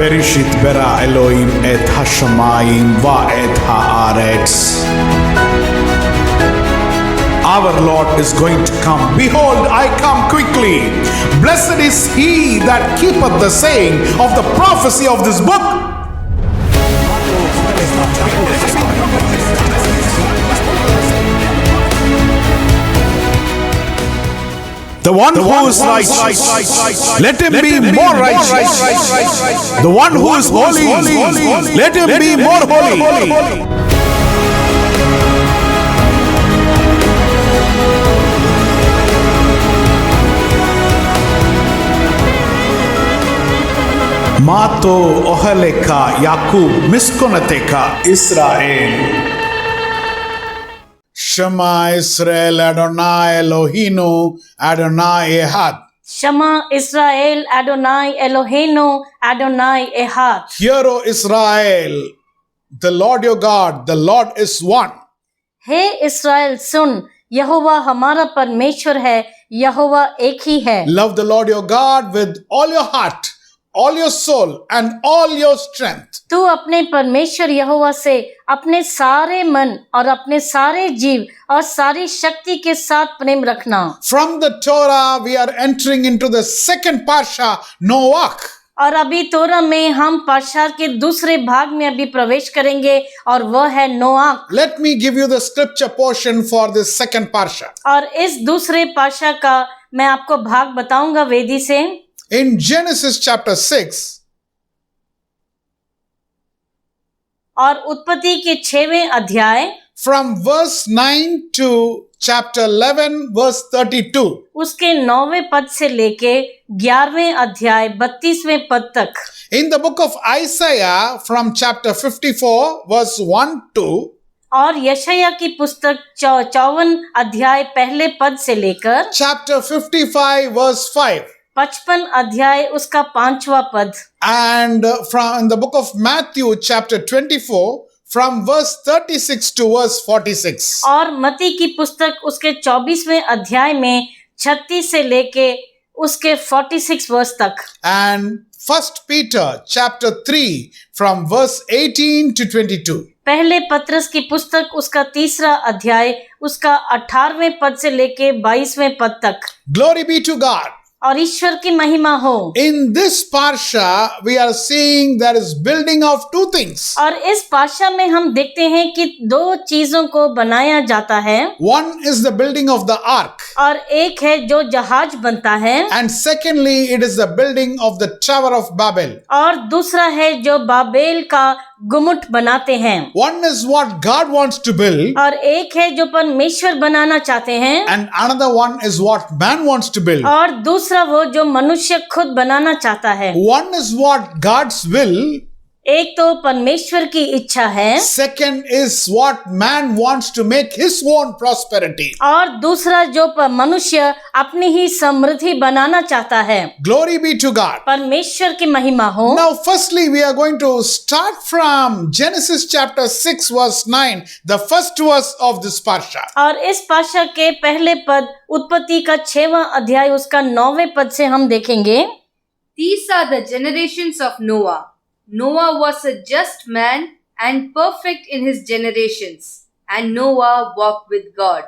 Bereshit bara Elohim et hashamayim va et haaretz. Our Lord is going to come. Behold, I come quickly. Blessed is he that keepeth the saying of the prophecy of this book. The one who is righteous, let him be more righteous. The one who is holy, let him be more holy. Mato ohaleka Yakub miskonateka Israel. Shema Israel Adonai Eloheinu Adonai Ehad. Shema Israel Adonai Eloheinu Adonai Ehad. Hear, O Israel, the Lord your God, the Lord is one. हे इस्राएल सुन, यहोवा हमारा परमेश्वर है, यहोवा एक ही है। Love the Lord your God with all your heart, all your soul and all your strength. तू अपने परमेश्वर यहोवा से अपने सारे मन और अपने सारे जीव और सारी शक्ति के साथ प्रेम रखना। From the Torah we are entering into the second parsha, Noach. और अभी तोरा में हम पाशार के दूसरे भाग में अभी प्रवेश करेंगे और वह है नोआख। Let me give you the scripture portion for this second parsha. और इस दूसरे पाशा का मैं आपको भाग बताऊंगा वेदी से। In Genesis chapter 6, और उत्पत्ति के 6वें अध्याय from verse 9 to chapter 11 verse 32. उसके 9वें पद से लेके 11वें अध्याय 32वें पद तक। In the book of Isaiah from chapter 54 verse 1 to और यशायाह की पुस्तक 54 अध्याय पहले पद से लेकर chapter 55 verse 5. 55 अध्याय उसका 5वां पद। And from the book of Matthew chapter 24 from verse 36 to verse 46. और मती की पुस्तक उसके 24वें अध्याय में 36 से लेके उसके 46 वर्ष तक। And First Peter chapter 3 from verse 18 to 22. पहले पत्रस की पुस्तक उसका 3रा अध्याय उसका 18वें पद से लेके 22वें पद तक। Glory be to God. और ईश्वर की महिमा हो। In this parsha we are seeing there is building of two things. और इस पाशा में हम देखते हैं कि दो चीजों को बनाया जाता है। One is the building of the ark. और एक है जो जहाज बनता है। And secondly it is the building of the Tower of Babel. और दूसरा है जो बाबेल का गुम्मट बनाते हैं। One is what God wants to build. और एक है जो परमेश्वर बनाना चाहते हैं। And another one is what man wants to build. और दूसरा वो जो मनुष्य खुद बनाना चाहता है। One is what God's will. एक तो परमेश्वर की इच्छा है। Second is what man wants to make his own prosperity. और दूसरा जो मनुष्य अपनी ही समृद्धि बनाना चाहता है। Glory be to God. परमेश्वर की महिमा हो। Now firstly we are going to start from Genesis chapter 6 verse 9, the first verse of this parsha. और इस पाशा के पहले पद उत्पत्ति का 6वां अध्याय उसका 9वें पद से हम देखेंगे। These are the generations of Noah. Noah was a just man and perfect in his generations, and Noah walked with God.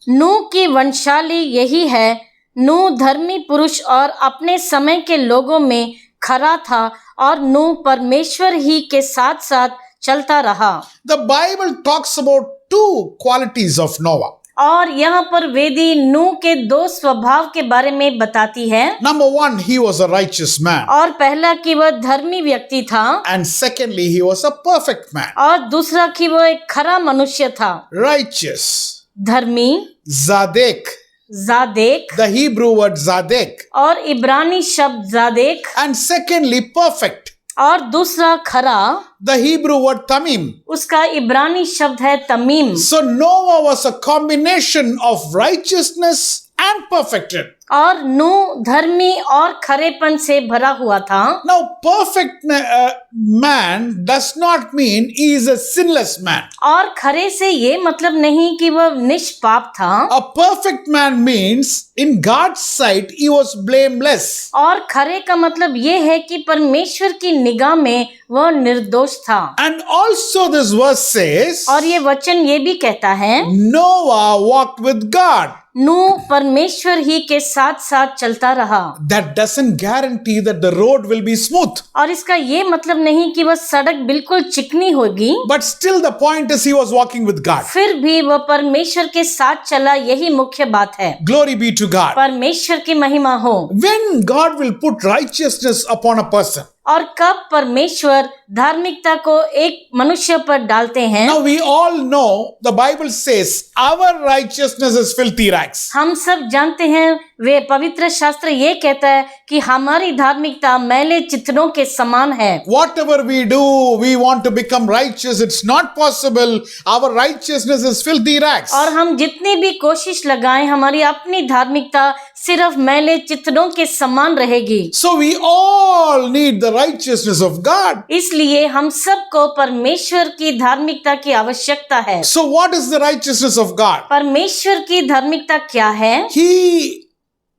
नूह की वंशाली यही है। नूह धर्मी पुरुष और अपने समय के लोगों में खरा था और नूह परमेश्वर ही के साथ साथ चलता रहा। The Bible talks about two qualities of Noah. और यहाँ पर वेदी नूह के दो स्वभाव के बारे में बताती है। Number one, he was a righteous man. और पहला कि वह धर्मी व्यक्ति था। And secondly, he was a perfect man. और दूसरा कि वह एक खरा मनुष्य था। Righteous. धर्मी Zadek. जादेक। The Hebrew word Zadek. और इब्रानी शब्द जादेक। And secondly, perfect. और दूसरा खरा। The Hebrew word Tamim. उसका इब्रानी शब्द है Tamim. So Noah was a combination of righteousness and perfected. और नूह धर्मी और खरेपन से भरा हुआ था। Now, perfect man does not mean he is a sinless man. और खरे से ये मतलब नहीं कि वह निष्पाप था। A perfect man means in God's sight he was blameless. और खरे का मतलब ये है कि परमेश्वर की निगाह में वह निर्दोष था। And also this verse says, और ये वचन ये भी कहता है, Noah walked with God. नूह परमेश्वर ही के साथ साथ चलता रहा। That doesn't guarantee that the road will be smooth. और इसका ये मतलब नहीं कि वह सड़क बिल्कुल चिकनी होगी, But still the point is he was walking with God. फिर भी वह परमेश्वर के साथ चला, यही मुख्य बात है। Glory be to God. परमेश्वर की महिमा हो। When God will put righteousness upon a person, और कब परमेश्वर धार्मिकता को एक मनुष्य पर डालते हैं। now we all know the Bible says our righteousness is filthy rags. हम सब जानते हैं, वे पवित्र शास्त्र ये कहता है कि हमारी धार्मिकता मैले चित्रों के समान है। Whatever we do, we want to become righteous. It's not possible. Our righteousness is filthy rags. और हम जितनी भी कोशिश लगाएं, हमारी अपनी धार्मिकता सिर्फ मैले चित्रों के समान रहेगी। So we all need the righteousness of God. इसलिए हम सबको परमेश्वर की धार्मिकता की आवश्यकता है। So what is the righteousness of God? परमेश्वर की धार्मिकता क्या है? He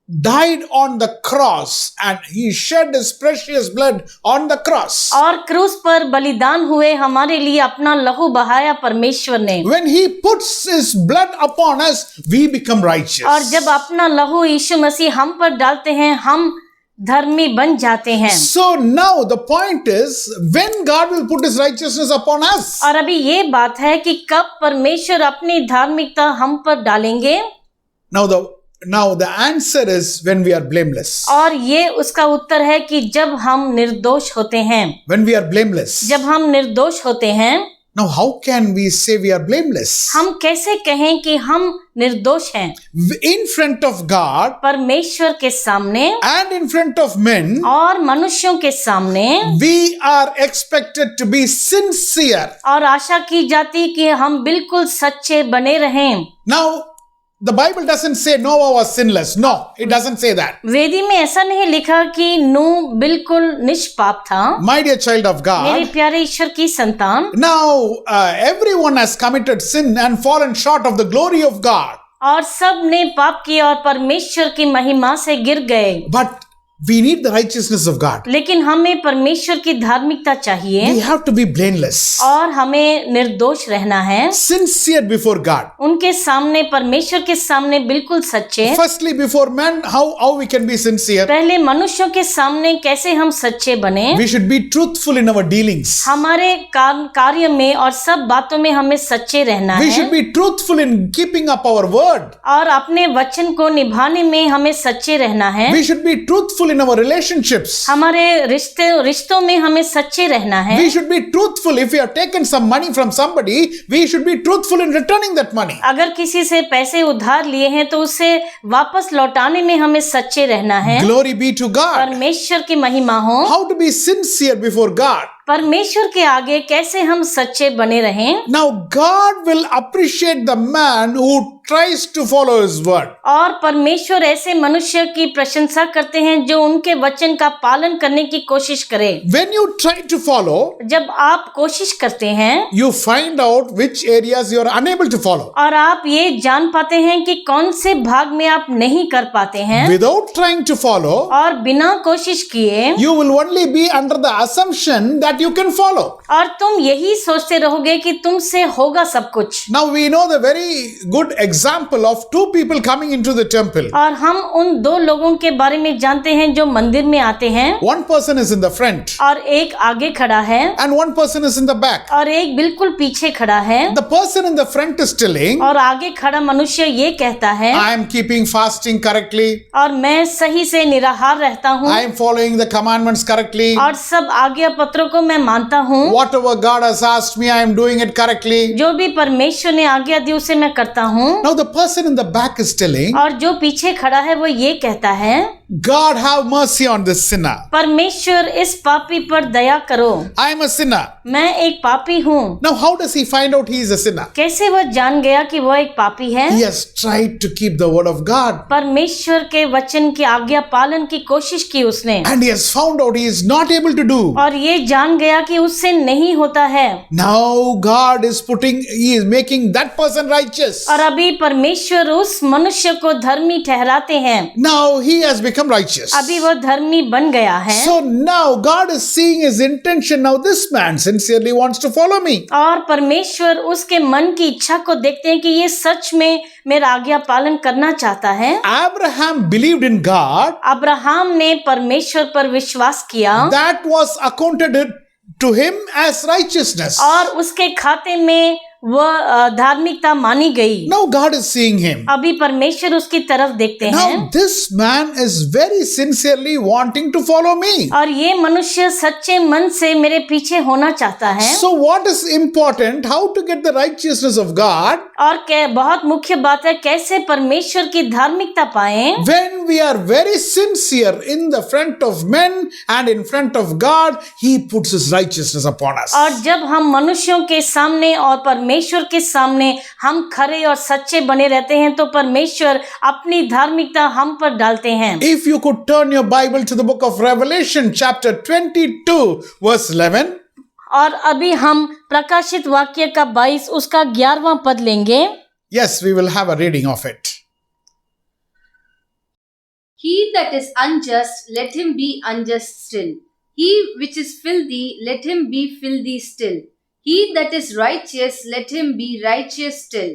died on the cross and he shed his precious blood on the cross. और क्रूस पर बलिदान हुए, हमारे लिए अपना लहू बहाया परमेश्वर ने। When he puts his blood upon us, we become righteous. और जब अपना लहू यीशु मसीह हम पर डालते हैं, हम धर्मी बन जाते हैं। So now the point is, when God will put his righteousness upon us? और अभी ये बात है कि कब परमेश्वर अपनी धार्मिकता हम पर डालेंगे। Now the answer is when we are blameless. और ये उसका उत्तर है कि जब हम निर्दोष होते हैं। When we are blameless. जब हम निर्दोष होते हैं। Now how can we say we are blameless? हम कैसे कहें कि हम निर्दोष हैं? In front of God परमेश्वर के सामने and in front of men, और मनुष्यों के सामने we are expected to be sincere. और आशा की जाती कि हम बिल्कुल सच्चे बने रहें। Now the Bible doesn't say Noah was sinless. No, it doesn't say that. वेदी में ऐसा नहीं लिखा कि नूह बिल्कुल निष्पाप था। My dear child of मेरे God, प्यारे ईश्वर की संतान, now everyone has committed sin and fallen short of the glory of God. और सब ने पाप किया और परमेश्वर की महिमा से गिर गए। But we need the righteousness of God. लेकिन हमें परमेश्वर की धार्मिकता चाहिए We have to be blameless, और हमें निर्दोष रहना है। sincere before God. उनके सामने, परमेश्वर के सामने बिल्कुल सच्चे। Firstly, before men, how we can be sincere? पहले मनुष्यों के सामने कैसे हम सच्चे बने? We should be truthful in our dealings. हमारे कार्य में और सब बातों में हमें सच्चे रहना We है। should be truthful in keeping up our word. और अपने वचन को निभाने में हमें सच्चे रहना है। We should be truthful in our relationships. हमारे रिश्तों में हमें सच्चे रहना है। We should be truthful. If we have taken some money from somebody, we should be truthful in returning that money. अगर किसी से पैसे उधार लिए हैं तो उसे वापस लौटाने में हमें सच्चे रहना है। Glory be to God. परमेश्वर की महिमा हो। How to be sincere before God? परमेश्वर के आगे कैसे हम सच्चे बने रहें? Now God will appreciate the man who tries to follow his word. और परमेश्वर ऐसे मनुष्य की प्रशंसा करते हैं जो उनके वचन का पालन करने की कोशिश करे। When you try to follow, जब आप कोशिश करते हैं, you find out which areas you are unable to follow. और आप ये जान पाते हैं कि कौन से भाग में आप नहीं कर पाते हैं। Without trying to follow, और बिना कोशिश किए you will only be under the assumption that you can follow. और तुम यही सोचते रहोगे कि तुमसे होगा सब कुछ। Now we know the very good example of two people coming into the temple. और हम उन दो लोगों के बारे में जानते हैं जो मंदिर में आते हैं। One person is in the front और एक आगे खड़ा है and one person is in the back. और एक बिल्कुल पीछे खड़ा है। The person in the front is telling, और आगे खड़ा मनुष्य ये कहता है, I am keeping fasting correctly. और मैं सही से निराहार रहता हूँ I am following the commandments correctly. और सब आज्ञा पत्रों को मैं मानता हूँ। Whatever God has asked me, I am doing it correctly. जो भी परमेश्वर ने आज्ञा दी उसे मैं करता हूँ। Now the person in the back is telling, और जो पीछे खड़ा है वो ये कहता है, God have mercy on this sinner. परमेश्वर इस पापी पर दया करो, I am a sinner. मैं एक पापी हूँ। Now how does he find out he is a sinner? कैसे वह जान गया कि वह एक पापी है? He has tried to keep the word of God. परमेश्वर के वचन की आज्ञा पालन की कोशिश की उसने, And he has found out he is not able to do. और ये जान गया कि उससे नहीं होता है। Now God is he is making that person righteous. और अभी परमेश्वर उस मनुष्य को धर्मी ठहराते हैं। Now he has become righteous. अभी वह धर्मी बन गया है। So now God is seeing his intention. Now this man sincerely wants to follow me. और परमेश्वर उसके मन की इच्छा को देखते हैं कि ये सच में मेरा आज्ञा पालन करना चाहता है। Abraham believed in God. Abraham ने परमेश्वर पर विश्वास किया, That was accounted to him as righteousness. और उसके खाते में वह धार्मिकता मानी गई। Now God is seeing him. अभी परमेश्वर उसकी तरफ देखते हैं, Now this man is very sincerely wanting to follow me. और ये मनुष्य सच्चे मन से मेरे पीछे होना चाहता है। So what is important? How to get the righteousness of God? और बहुत मुख्य बात है कैसे परमेश्वर की धार्मिकता पाएं। When we are very sincere in the front of men and in front of God, He puts His righteousness upon us. और जब हम मनुष्यों के सामने और परमेश्वर के सामने हम खरे और सच्चे बने रहते हैं तो परमेश्वर अपनी धार्मिकता हम पर डालते हैं। If you could turn your Bible to the book of Revelation, chapter 22, verse 11. और अभी हम प्रकाशित वाक्य का 22 उसका 11वां पद लेंगे। Yes, we will have a reading of it. He that is unjust, let him be unjust still. He which is filthy, let him be filthy still. He that is righteous, let him be righteous still.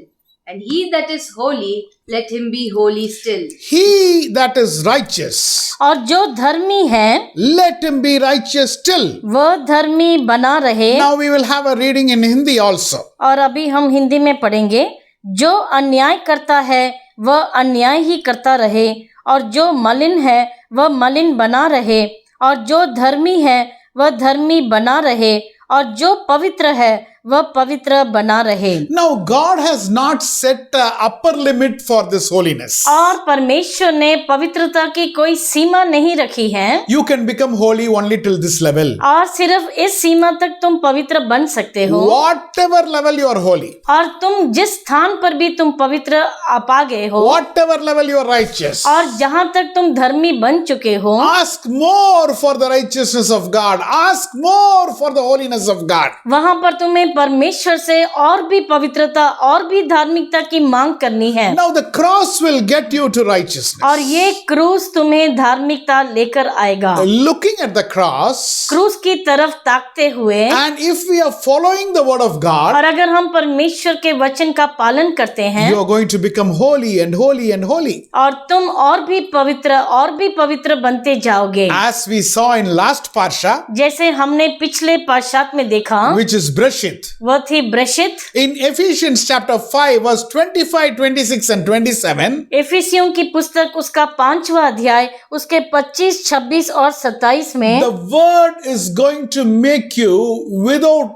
And he that is holy, let him be holy still. He that is righteous, और जो धर्मी है let him be righteous still. वह धर्मी बना रहे। Now we will have a reading in Hindi also. और अभी हम हिंदी में पढ़ेंगे, जो अन्याय करता है वह अन्याय ही करता रहे, और जो मलिन है वह मलिन बना रहे, और जो धर्मी है वह धर्मी बना रहे, और जो पवित्र है वह पवित्र बना रहे। Now God has not set a upper limit for this holiness. और परमेश्वर ने पवित्रता की कोई सीमा नहीं रखी है। You can become holy only till this level. और सिर्फ इस सीमा तक तुम पवित्र बन सकते हो। Whatever level you are holy, और तुम जिस स्थान पर भी तुम पवित्र पा गए हो, whatever level you are righteous, और जहाँ तक तुम धर्मी बन चुके हो, ask more for the righteousness of God. Ask more for the holiness of God. वहाँ पर तुम्हें परमेश्वर से और भी पवित्रता और भी धार्मिकता की मांग करनी है। Now the cross will get you to righteousness. और ये क्रूस तुम्हें धार्मिकता लेकर आएगा। Looking at the cross, क्रूस की तरफ ताकते हुए, and if we are following the word of God, और अगर हम परमेश्वर के वचन का पालन करते हैं, you are going to become holy and holy and holy. और तुम और भी पवित्र बनते जाओगे। As we saw in last parsha, जैसे हमने पिछले पाशात में देखा, which is Breshit. वह थी ब्रेशित। In Ephesians chapter 5 verse 25, 26 and 27, एफिसियों की पुस्तक उसका 5वां अध्याय उसके 25, 26 और 27 में the word is going to make you without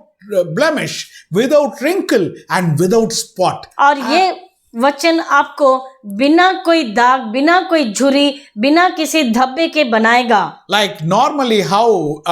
blemish, without wrinkle and without spot. और ये वचन आपको बिना कोई दाग, बिना कोई झुर्री, बिना किसी धब्बे के बनाएगा। Like normally how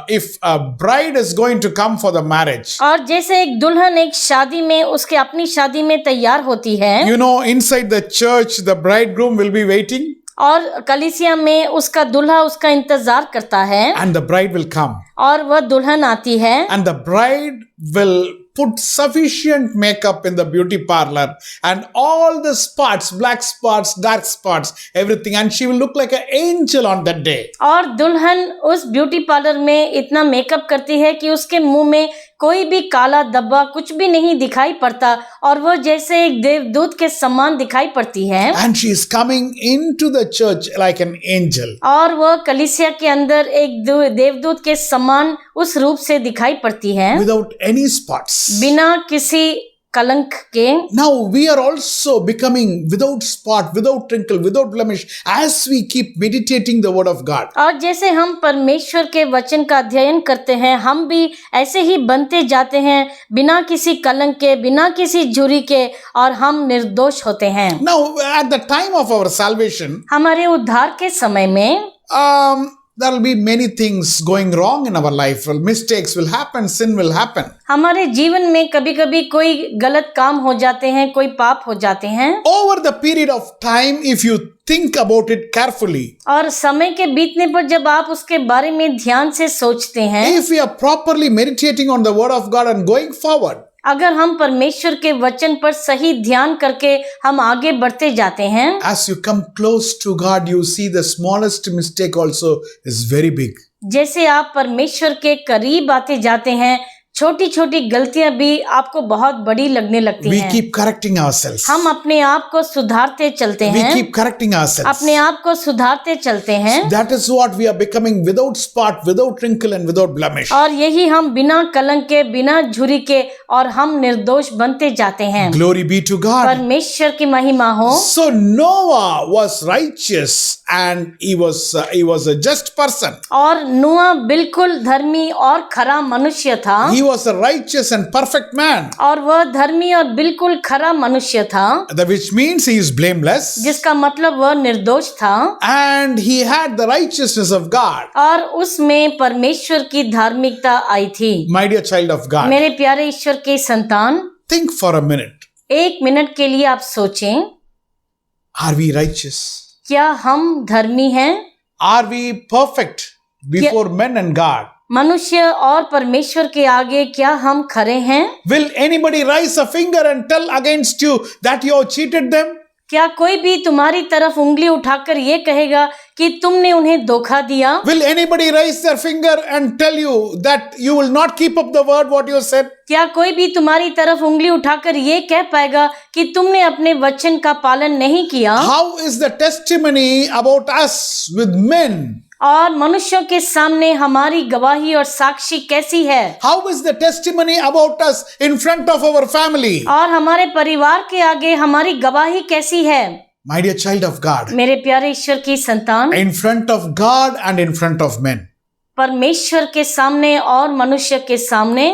if a bride is going to come for the marriage, और जैसे एक दुल्हन एक शादी में उसके अपनी शादी में तैयार होती है, you know, inside the church the bridegroom will be waiting और कलीसिया में उसका दूल्हा उसका इंतजार करता है, and the bride will come और वह दुल्हन आती है, and the bride will put sufficient makeup in the beauty parlor and all the spots, black spots, dark spots, everything, and she will look like an angel on that day. और दुल्हन उस beauty parlour में इतना makeup करती है कि उसके मुंह में कोई भी काला धब्बा कुछ भी नहीं दिखाई पड़ता, और वह जैसे एक देवदूत के समान दिखाई पड़ती है। And she is coming into the church like an angel. और वह कलीसिया के अंदर एक देवदूत के समान उस रूप से दिखाई पड़ती है, Without any spots. बिना किसी कलंक के। Now we are also becoming without spot, without wrinkle, without blemish as we keep meditating the word of God. और जैसे हम परमेश्वर के वचन का अध्ययन करते हैं, हम भी ऐसे ही बनते जाते हैं, बिना किसी कलंक के, बिना किसी झुर्री के, और हम निर्दोष होते हैं। Now at the time of our salvation, हमारे उद्धार के समय में there will be many things going wrong in our life. Well, mistakes will happen, sin will happen. हमारे जीवन में कभी कभी कोई गलत काम हो जाते हैं, कोई पाप हो जाते हैं। Over the period of time, if you think about it carefully, और समय के बीतने पर जब आप उसके बारे में ध्यान से सोचते हैं, if we are properly meditating on the word of God and going forward, अगर हम परमेश्वर के वचन पर सही ध्यान करके हम आगे बढ़ते जाते हैं, as you come close to God, you see the smallest mistake also is very big. जैसे आप परमेश्वर के करीब आते जाते हैं, छोटी छोटी गलतियां भी आपको बहुत बड़ी लगने लगती We हैं। keep correcting ourselves. हम अपने आप को सुधारते चलते We हैं, keep correcting ourselves. अपने आप को सुधारते चलते हैं, That is what we are becoming, without spot, without wrinkle and without blemish. और यही हम बिना कलंक के, बिना झुर्री के, और हम निर्दोष बनते जाते हैं। Glory be to God. परमेश्वर की महिमा हो। So Noah was righteous and he was a just person. और नूह बिल्कुल धर्मी और खरा मनुष्य था। He was a righteous and perfect man, और वह धर्मी और बिल्कुल खरा मनुष्य था, which means he is blameless, जिसका मतलब वह निर्दोष था, and he had the righteousness of God. और उसमें परमेश्वर की धार्मिकता आई थी। My dear child of God, मेरे प्यारे ईश्वर के संतान, think for a minute. एक मिनट के लिए आप सोचें, Are we righteous? क्या हम धर्मी हैं? Are we perfect before men and God? मनुष्य और परमेश्वर के आगे क्या हम खरे हैं? Will anybody raise a finger and tell against you that you have cheated them? क्या कोई भी तुम्हारी तरफ उंगली उठाकर ये कहेगा कि तुमने उन्हें धोखा दिया? Will anybody raise their finger and tell you that you will not keep up the word what you said? क्या कोई भी तुम्हारी तरफ उंगली उठाकर ये कह पाएगा कि तुमने अपने वचन का पालन नहीं किया? How is the testimony about us with men? और मनुष्यों के सामने हमारी गवाही और साक्षी कैसी है? How is the testimony about us in front of our family? और हमारे परिवार के आगे हमारी गवाही कैसी है? My dear child of God, मेरे प्यारे ईश्वर की संतान, in front of God and in front of men, परमेश्वर के सामने और मनुष्य के सामने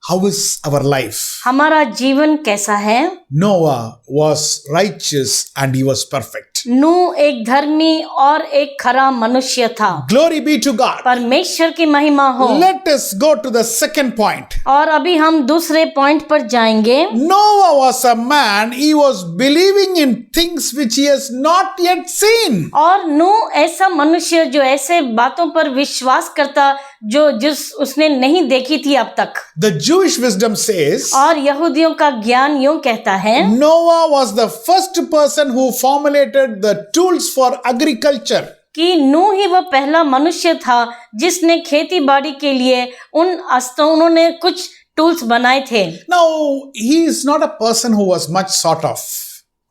how is our life? हमारा जीवन कैसा है? Noah was righteous and he was perfect. नूह एक धर्मी और एक खरा मनुष्य था। Glory be to God. परमेश्वर की महिमा हो। Let us go to the second point. और अभी हम दूसरे पॉइंट पर जाएंगे। Noah was a man, he was believing in things which he has not yet seen. और नूह ऐसा मनुष्य जो ऐसे बातों पर विश्वास करता जिस उसने नहीं देखी थी अब तक। The Jewish wisdom says और यहूदियों का ज्ञान यूं कहता है, Noah was the first person who formulated the tools for agriculture. कि नूह ही वह पहला मनुष्य था जिसने खेती बाड़ी के लिए उन्होंने कुछ टूल्स बनाए थे। Now, he is not a person who was much sought of.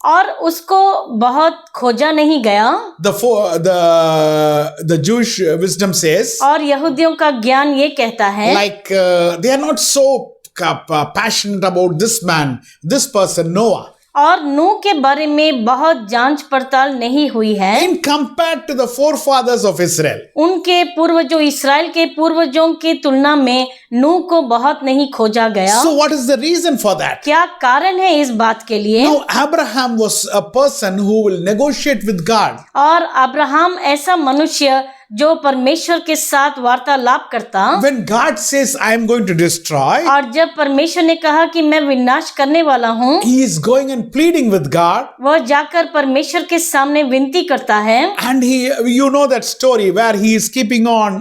और उसको बहुत खोजा नहीं गया। The Jewish wisdom says और यहूदियों का ज्ञान ये कहता है, like they are not so passionate about this man, this person, Noah. और नूह के बारे में बहुत जांच पड़ताल नहीं हुई है In compared to the forefathers of Israel. उनके पूर्वजों, इस्राएल के पूर्वजों की तुलना में नूह को बहुत नहीं खोजा गया। So what is the reason for that? क्या कारण है इस बात के लिए? Now Abraham was a person who will negotiate with God. और अब्राहम ऐसा मनुष्य जो परमेश्वर के साथ वार्तालाप करता। When God says I am going to destroy, और जब परमेश्वर ने कहा कि मैं विनाश करने वाला हूँ, he is going and pleading with God. वह जाकर परमेश्वर के सामने विनती करता है। And you know that story where he is keeping on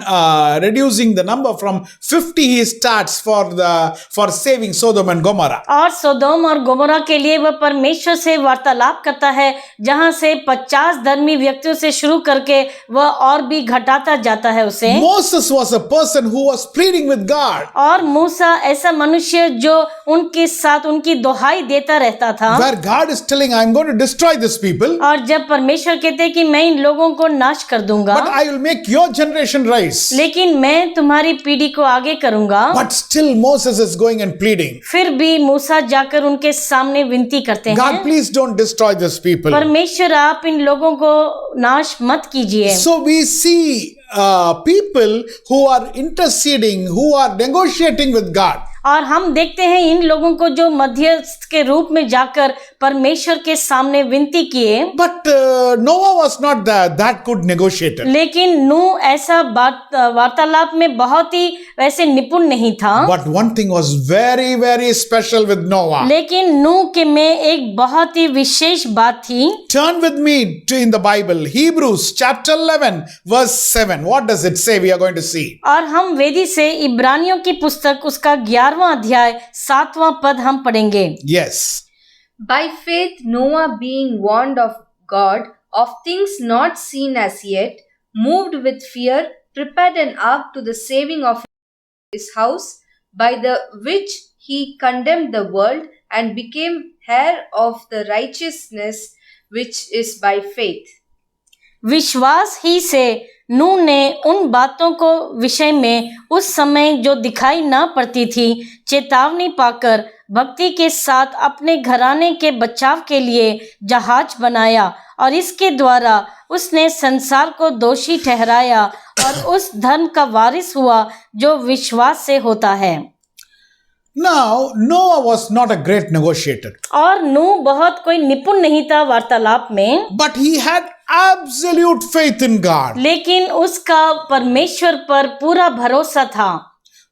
reducing the number from 50 he starts for saving Sodom and Gomorrah. और सोदोम और गोमोरा के लिए वह परमेश्वर से वार्तालाप करता है, जहाँ से 50 धर्मी व्यक्तियों से शुरू करके वह और भी हटाता जाता है उसे। Moses was a person who was pleading with God. और मूसा ऐसा मनुष्य जो उनके साथ उनकी दुहाई देता रहता था, Where God is telling, I'm going to destroy these people, और जब परमेश्वर कहते हैं कि मैं इन लोगों को नाश कर दूंगा, but I will make your generation rise. लेकिन मैं तुम्हारी पीढ़ी को आगे करूंगा। But still Moses is going and pleading, फिर भी मूसा जाकर उनके सामने विनती करते God, हैं, please don't destroy these people. परमेश्वर आप इन लोगों को नाश मत कीजिए। So we see people who are interceding, who are negotiating with God. और हम देखते हैं इन लोगों को जो मध्यस्थ के रूप में जाकर परमेश्वर के सामने विनती किए, But Noah was not that good negotiator. लेकिन नूह ऐसा वार्तालाप में बहुत ही वैसे निपुण नहीं था। But one thing was very, very special with Noah. लेकिन नूह के में एक बहुत ही विशेष बात थी। Turn with me in the Bible, Hebrews chapter 11 verse 7. What does it say? We are going to see. और हम वेदी से इब्रानियों की पुस्तक उसका 11वां अध्याय 7वां पद हम पढ़ेंगे। Yes. By faith, Noah, being warned of God of things not seen as yet, moved with fear, prepared an ark to the saving of his house, by the which he condemned the world and became heir of the righteousness which is by faith. विश्वास ही से नूह ने उन बातों को विषय में उस समय जो दिखाई ना पड़ती थी चेतावनी पाकर भक्ति के साथ अपने घराने के बचाव के लिए जहाज बनाया, और इसके द्वारा उसने संसार को दोषी ठहराया और उस धर्म का वारिस हुआ जो विश्वास से होता है। Now, Noah was not a great negotiator, और नूह बहुत कोई निपुण नहीं था वार्तालाप में, but he had absolute faith in God. लेकिन उसका परमेश्वर पर पूरा भरोसा था।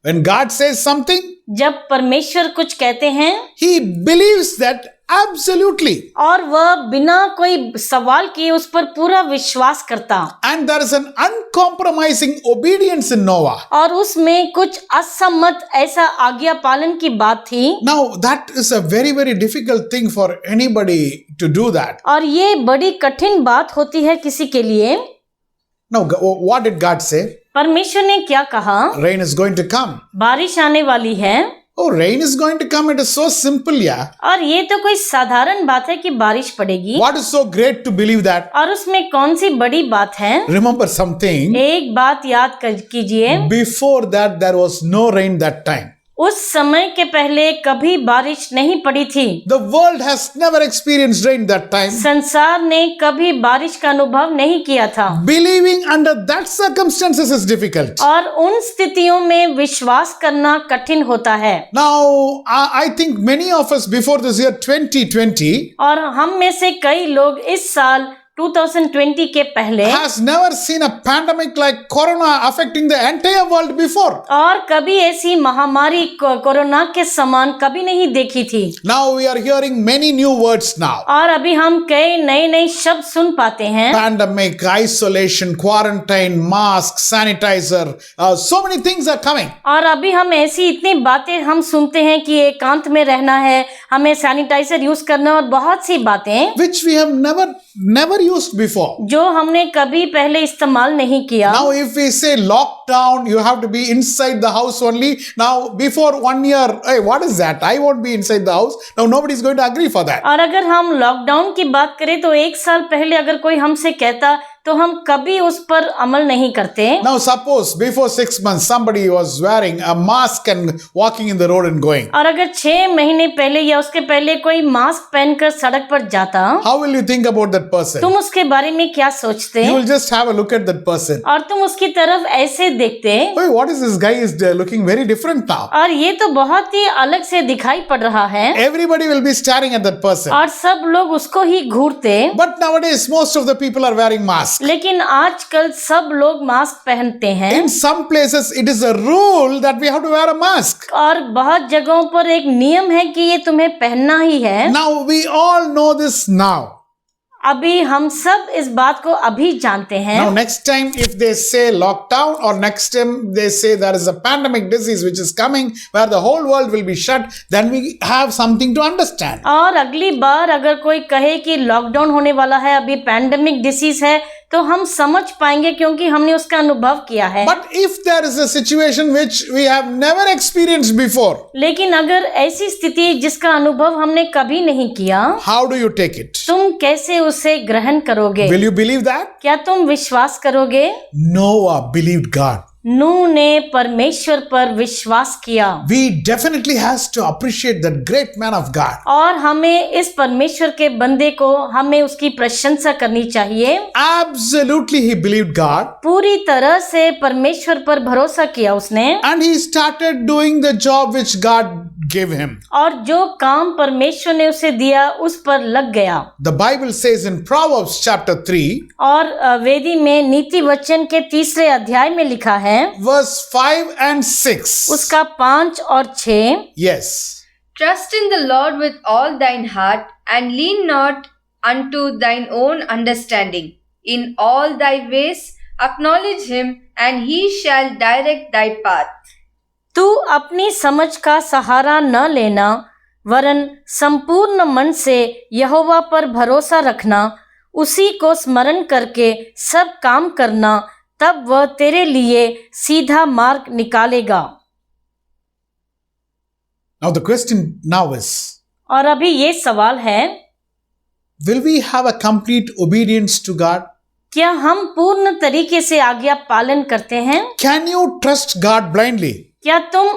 When God says something, जब परमेश्वर कुछ कहते हैं he believes that absolutely. और वह बिना कोई सवाल किए उस पर पूरा विश्वास करता, And there is an uncompromising obedience in Noah. और उसमें कुछ असम्मत ऐसा आज्ञा पालन की बात थी। Now, that is a very, very difficult thing for anybody to do that. और ये बड़ी कठिन बात होती है किसी के लिए। Now, what did God say? परमेश्वर ने क्या कहा? Rain is going to come. बारिश आने वाली है। Oh, rain is going to come. It is so simple, yeah. और ये तो कोई साधारण बात है कि बारिश पड़ेगी। What is so great to believe that? और उसमें कौन सी बड़ी बात है? Remember something. एक बात याद कीजिए, Before that, there was no rain that time. उस समय के पहले कभी बारिश नहीं पड़ी थी। The world has never experienced rain that time. संसार ने कभी बारिश का अनुभव नहीं किया था। Believing under that circumstances is difficult. और उन स्थितियों में विश्वास करना कठिन होता है। Now, I think many of us before this year 2020 और हम में से कई लोग इस साल 2020 के पहले has never seen a pandemic like corona affecting the entire world before. और कभी ऐसी महामारी कोरोना के समान कभी नहीं देखी थी। Now we are hearing many new words now. और अभी हम कई नए शब्द सुन पाते हैं। Pandemic, isolation, quarantine, mask, sanitizer, so many things are coming. और अभी हम ऐसी इतनी बातें हम सुनते हैं कि एकांत में रहना है, हमें सैनिटाइजर यूज करना और बहुत सी बातें Which we have never used before. जो हमने कभी पहले इस्तेमाल नहीं किया। Now if we say lockdown, you have to be inside the house only. Now before 1 year, hey, what is that? I won't be inside the house. Now nobody is going to agree for that. और अगर हम lockdown की बात करें तो एक साल पहले अगर कोई हमसे कहता तो हम कभी उस पर अमल नहीं करते। Now suppose before 6 months somebody was wearing a mask and walking in the road and going. और अगर 6 महीने पहले या उसके पहले कोई मास्क पहनकर सड़क पर जाता, How will you think about that person? तुम उसके बारे में क्या सोचते? You will just have a look at that person. और तुम उसकी तरफ ऐसे देखते, Hey, what is this guy is looking very different now? और ये तो बहुत ही अलग से दिखाई पड़ रहा है। Everybody will be staring at that person. और सब लोग उसको ही घूरते। But nowadays most of the people are wearing masks. लेकिन आजकल सब लोग मास्क पहनते हैं। In some places it is a rule that we have to wear a mask. और बहुत जगहों पर एक नियम है कि ये तुम्हें पहनना ही है। Now we all know this now. अभी हम सब इस बात को अभी जानते हैं। Now next time if they say lockdown or next time they say there is a pandemic disease which is coming where the whole world will be shut, then we have something to understand. और अगली बार अगर कोई कहे कि lockdown होने वाला है, अभी पैंडेमिक डिसीज है, तो हम समझ पाएंगे क्योंकि हमने उसका अनुभव किया है। But if there is a situation which we have never experienced before, लेकिन अगर ऐसी स्थिति जिसका अनुभव हमने कभी नहीं किया, how do you take it? तुम कैसे उसे ग्रहण करोगे? Will you believe that? क्या तुम विश्वास करोगे? Noah believed God. नूह ने परमेश्वर पर विश्वास किया। We definitely has to appreciate that great man of God. और हमें इस परमेश्वर के बंदे को हमें उसकी प्रशंसा करनी चाहिए। Absolutely he believed God पूरी तरह से परमेश्वर पर भरोसा किया उसने, and he started doing the job which God gave him. और जो काम परमेश्वर ने उसे दिया उस पर लग गया। The Bible says in Proverbs chapter 3 और वेदी में नीति वचन के 3 अध्याय में लिखा है, verse 5 and 6. उसका 5 और 6। Yes. Trust in the Lord with all thine heart, and lean not unto thine own understanding. In all thy ways acknowledge him, and he shall direct thy path. तू अपनी समझ का सहारा न लेना, वरन संपूर्ण मन से यहोवा पर भरोसा रखना, उसी को स्मरण करके सब काम करना, तब वह तेरे लिए सीधा मार्ग निकालेगा। Now the question now is, और अभी ये सवाल है, will we have a complete obedience to God? क्या हम पूर्ण तरीके से आज्ञा पालन करते हैं? Can you trust God blindly? क्या तुम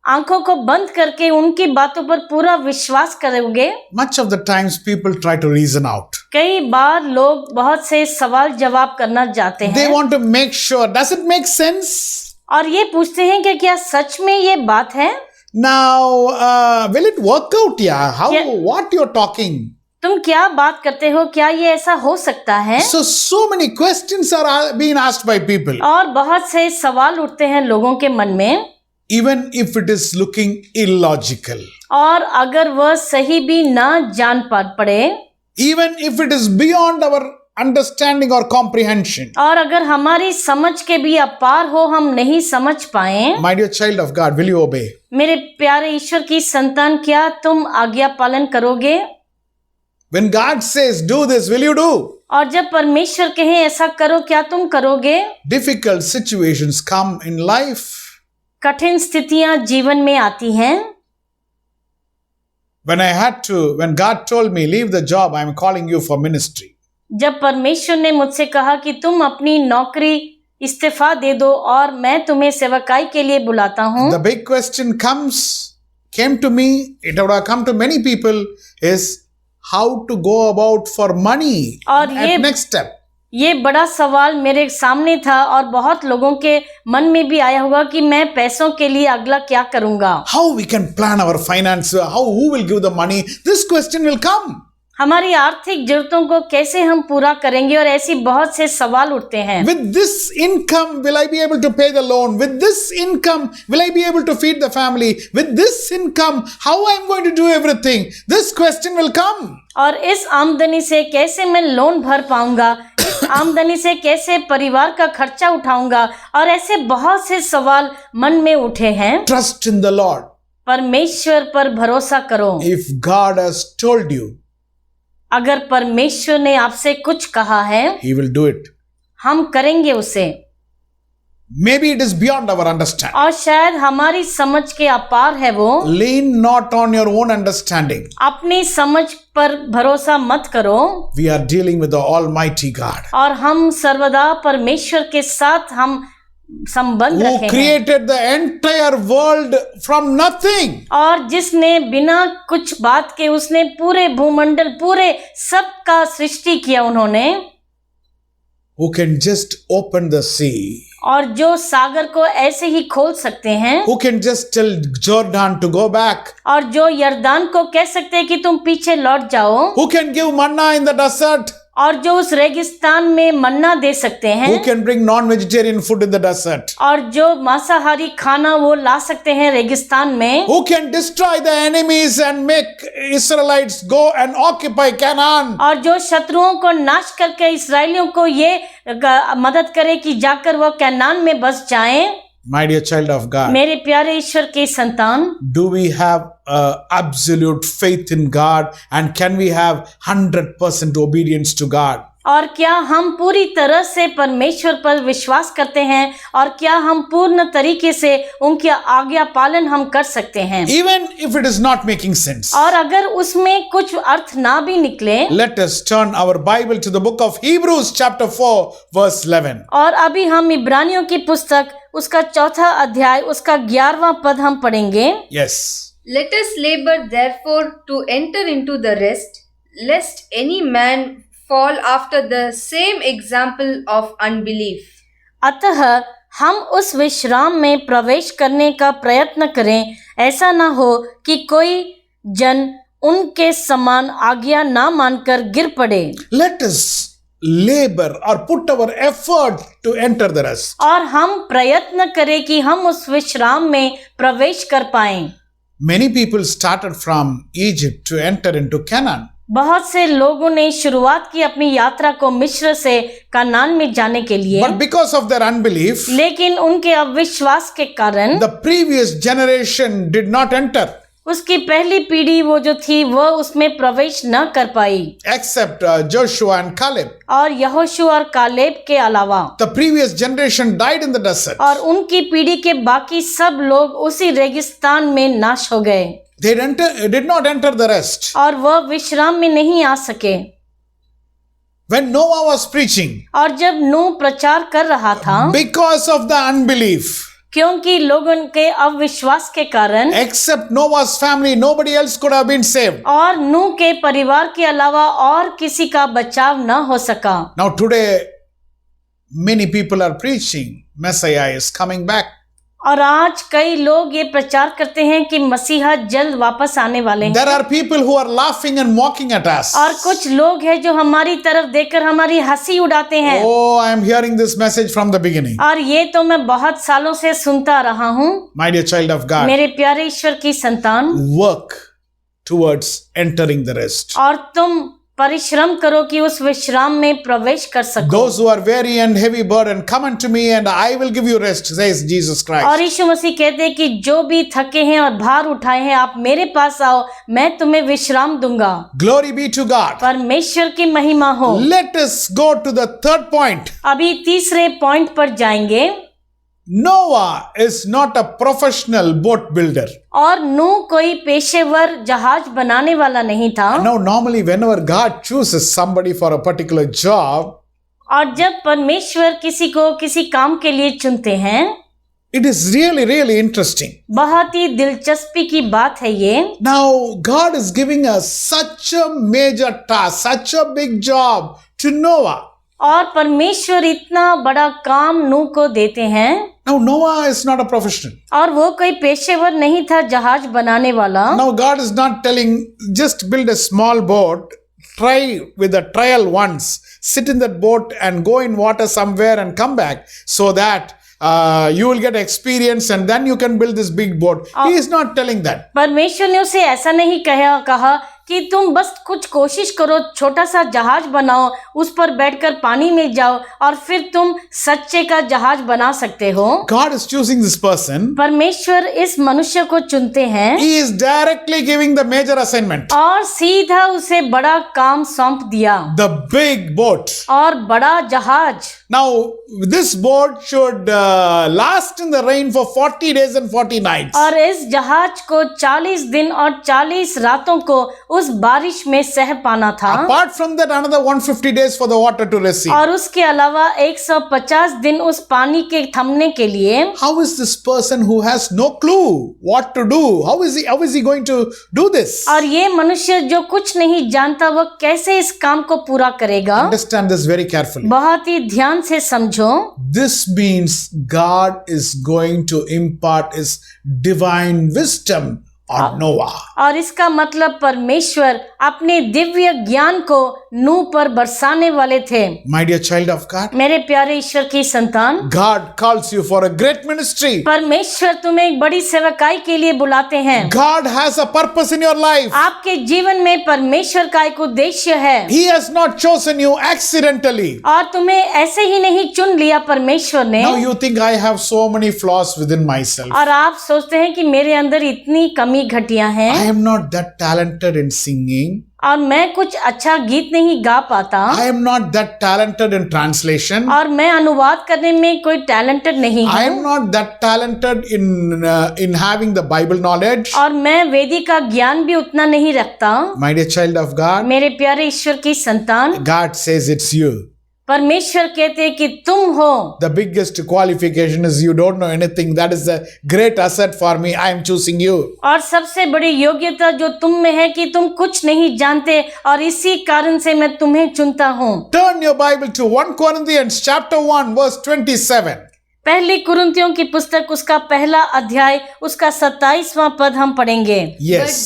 आंखों को बंद करके उनकी बातों पर पूरा विश्वास करोगे? Much of the times people try to reason out. कई बार लोग बहुत से सवाल जवाब करना चाहते They हैं want to make sure, does it make sense? और ये पूछते हैं कि क्या सच में ये बात है? Now, will it work out? Yeah. How? Yeah. What you're talking? तुम क्या बात करते हो? क्या ये ऐसा हो सकता है? So many questions are being asked by people. और बहुत से सवाल उठते हैं लोगों के मन में, Even if it is looking illogical. और अगर वह सही भी ना जान पड़े, Even if it is beyond our understanding or comprehension. और अगर हमारी समझ के भी अपार हो, हम नहीं समझ पाए। My dear child of God, will you obey? मेरे प्यारे ईश्वर की संतान, क्या तुम आज्ञा पालन करोगे? When God says do this, will you do? और जब परमेश्वर कहे ऐसा करो, क्या तुम करोगे? Difficult situations come in life. कठिन स्थितियां जीवन में आती हैं। When God told me, leave the job, I'm calling you for ministry. जब परमेश्वर ने मुझसे कहा कि तुम अपनी नौकरी इस्तीफा दे दो और मैं तुम्हें सेवकाई के लिए बुलाता हूँ, The big question came to me, it would have come to many people, is how to go about for money और at next step. ये बड़ा सवाल मेरे सामने था और बहुत लोगों के मन में भी आया होगा कि मैं पैसों के लिए अगला क्या करूंगा। How we can plan our finance, who will give the money, this question will come. हमारी आर्थिक जरूरतों को कैसे हम पूरा करेंगे, और ऐसी बहुत से सवाल उठते हैं। With this income, will I be able to pay the loan? With this income, will I be able to feed the family? With this income, how I am going to do everything? This question will come. और इस आमदनी से कैसे मैं loan भर पाऊंगा, इस आमदनी से कैसे परिवार का खर्चा उठाऊंगा, और ऐसे बहुत से सवाल मन में उठे हैं। Trust in the Lord. परमेश्वर पर भरोसा करो। If God has told you, अगर परमेश्वर ने आपसे कुछ कहा है, He will do it. हम करेंगे उसे। Maybe it is beyond our understanding. और शायद हमारी समझ के अपार है वो। Lean not on your own understanding. अपनी समझ पर भरोसा मत करो। We are dealing with the Almighty God, और हम सर्वदा परमेश्वर के साथ हम संबंध who रखे हैं, created the entire world from nothing. और जिसने बिना कुछ बात के उसने पूरे भूमंडल, पूरे सब का सृष्टि किया उन्होंने, Who can just open the sea. और जो सागर को ऐसे ही खोल सकते हैं, Who can just tell Jordan to go back. और जो यरदान को कह सकते हैं कि तुम पीछे लौट जाओ, Who can give manna in the desert. और जो उस रेगिस्तान में मन्ना दे सकते हैं, Who can bring non-vegetarian food in the desert. और जो मांसाहारी खाना वो ला सकते हैं रेगिस्तान में, Who can destroy the enemies and make Israelites go and occupy Canaan. और जो शत्रुओं को नाश करके इस्राएलियों को ये मदद करे कि जाकर वो कैनान में बस जाएं। My dear child of God, मेरे प्यारे ईश्वर के संतान, do we have absolute faith in God, and can we have 100% obedience to God? और क्या हम पूरी तरह से परमेश्वर पर विश्वास करते हैं और क्या हम पूर्ण तरीके से उनकी आज्ञा पालन हम कर सकते हैं? Even if it is not making sense. और अगर उसमें कुछ अर्थ ना भी निकले, Let us turn our Bible to the book of Hebrews chapter 4 verse 11. और अभी हम इब्रानियों की पुस्तक उसका 4 अध्याय उसका 11वां पद हम पढ़ेंगे। Yes. Let us labor therefore to enter into the rest, lest any man fall after the same example of unbelief. अतः हम उस विश्राम में प्रवेश करने का प्रयत्न करें, ऐसा ना हो कि कोई जन उनके समान आज्ञा ना मानकर गिर पड़े। Let us labor or put our effort to enter the rest. और हम प्रयत्न करें कि हम उस विश्राम में प्रवेश कर पाएं। Many people started from Egypt to enter into Canaan. बहुत से लोगों ने शुरुआत की अपनी यात्रा को मिस्र से कनान में जाने के लिए, But because of their unbelief, लेकिन उनके अविश्वास के कारण the previous generation did not enter, उसकी पहली पीढ़ी वो जो थी वह उसमें प्रवेश न कर पाई, except Joshua and Caleb. और यहोशू और कालेब के अलावा। The previous generation died in the desert. और उनकी पीढ़ी के बाकी सब लोग उसी रेगिस्तान में नाश हो गए। They did not enter the rest. और वह विश्राम में नहीं आ सके। When Noah was preaching, और जब नूह प्रचार कर रहा था, because of the unbelief, क्योंकि लोगों के अविश्वास के कारण, except Noah's family, nobody else could have been saved. और नूह के परिवार के अलावा और किसी का बचाव न हो सका। Now today, many people are preaching, Messiah is coming back. और आज कई लोग ये प्रचार करते हैं कि मसीहा जल्द वापस आने वाले हैं। There are people who are laughing and mocking at us. और कुछ लोग हैं जो हमारी तरफ देखकर हमारी हंसी उड़ाते हैं। Oh, I am hearing this message from the beginning. और ये तो मैं बहुत सालों से सुनता रहा हूँ। My dear child of God, मेरे प्यारे ईश्वर की संतान, work towards entering the rest. और तुम परिश्रम करो कि उस विश्राम में प्रवेश कर सको। Those who are weary and heavy burden, come unto me and I will give you rest, says Jesus Christ. और यीशु मसीह कहते हैं कि जो भी थके हैं और भार उठाए हैं, आप मेरे पास आओ, मैं तुम्हें विश्राम दूंगा। Glory be to God. परमेश्वर की महिमा हो। Let us go to the third point. अभी तीसरे पॉइंट पर जाएंगे। Noah is not a professional boat builder. और नूह कोई पेशेवर जहाज बनाने वाला नहीं था। Now, normally, whenever God chooses somebody for a particular job, और जब परमेश्वर किसी को किसी काम के लिए चुनते हैं, it is really, really interesting. बहुत ही दिलचस्पी की बात है ये। Now, God is giving us such a major task, such a big job to Noah. और परमेश्वर इतना बड़ा काम नूह को देते हैं। Now, Noah is not a professional. और वो कोई पेशेवर नहीं था जहाज बनाने वाला। Now, God is not telling, just build a small boat, try with a trial once, sit in that boat and go in water somewhere and come back so that you will get experience and then you can build this big boat. He is not telling that. परमेश्वर ने उसे ऐसा नहीं कहा कि तुम बस कुछ कोशिश करो, छोटा सा जहाज बनाओ, उस पर बैठकर पानी में जाओ और फिर तुम सच्चे का जहाज बना सकते हो। God is choosing this person. परमेश्वर इस मनुष्य को चुनते हैं। He is directly giving the major assignment. और सीधा उसे बड़ा काम सौंप दिया। The big boat. और बड़ा जहाज। Now, this boat should last in the rain for 40 days and 40 nights. और इस जहाज को 40 दिन और 40 रातों को उस बारिश में सह पाना था। Apart from that, another 150 days for the water to recede. और उसके अलावा 150 दिन उस पानी के थमने के लिए। How is this person who has no clue what to do? How is he going to do this? और ये मनुष्य जो कुछ नहीं जानता, वह कैसे इस काम को पूरा करेगा? Understand this very carefully. बहुत ही ध्यान से समझो। This means God is going to impart his divine wisdom on Noah. और इसका मतलब परमेश्वर अपने दिव्य ज्ञान को नूह पर बरसाने वाले थे। My dear child of God, मेरे प्यारे ईश्वर की संतान, God calls you for a great ministry. परमेश्वर तुम्हें एक बड़ी सेवकाई के लिए बुलाते हैं। God has a purpose in your life. आपके जीवन में परमेश्वर का एक उद्देश्य है। He has not chosen you accidentally. और तुम्हें ऐसे ही नहीं चुन लिया परमेश्वर ने। Now you think I have so many flaws within myself. और आप सोचते हैं कि मेरे अंदर इतनी कमी ही घटिया I हैं am not that talented in singing. और मैं कुछ अच्छा गीत नहीं गा पाता I am not that talented in translation. और मैं अनुवाद करने में कोई टैलेंटेड नहीं I am हूँ not that talented in having the Bible knowledge. और मैं वेदी का ज्ञान भी उतना नहीं रखता। My dear child of God, मेरे प्यारे ईश्वर की संतान, God says it's you. परमेश्वर कहते हैं कि तुम हो। The biggest qualification is you don't know anything. That is a great asset for me. I am choosing you. और सबसे बड़ी योग्यता जो तुम में है कि तुम कुछ नहीं जानते और इसी कारण से मैं तुम्हें चुनता हूँ। Turn your Bible to 1 Corinthians chapter 1 verse 27. पहली कुरिन्थियों की पुस्तक उसका पहला अध्याय उसका 27वां पद हम पढ़ेंगे। Yes.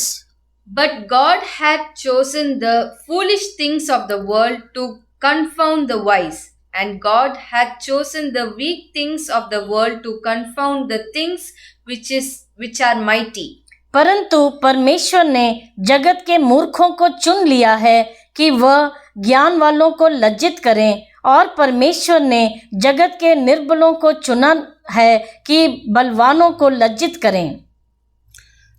But God hath chosen the foolish things of the world to confound the wise, and God hath chosen the weak things of the world to confound the things which are mighty. परंतु परमेश्वर ने जगत के मूर्खों को चुन लिया है कि वह ज्ञान वालों को लज्जित करें, और परमेश्वर ने जगत के निर्बलों को चुना है कि बलवानों को लज्जित करें।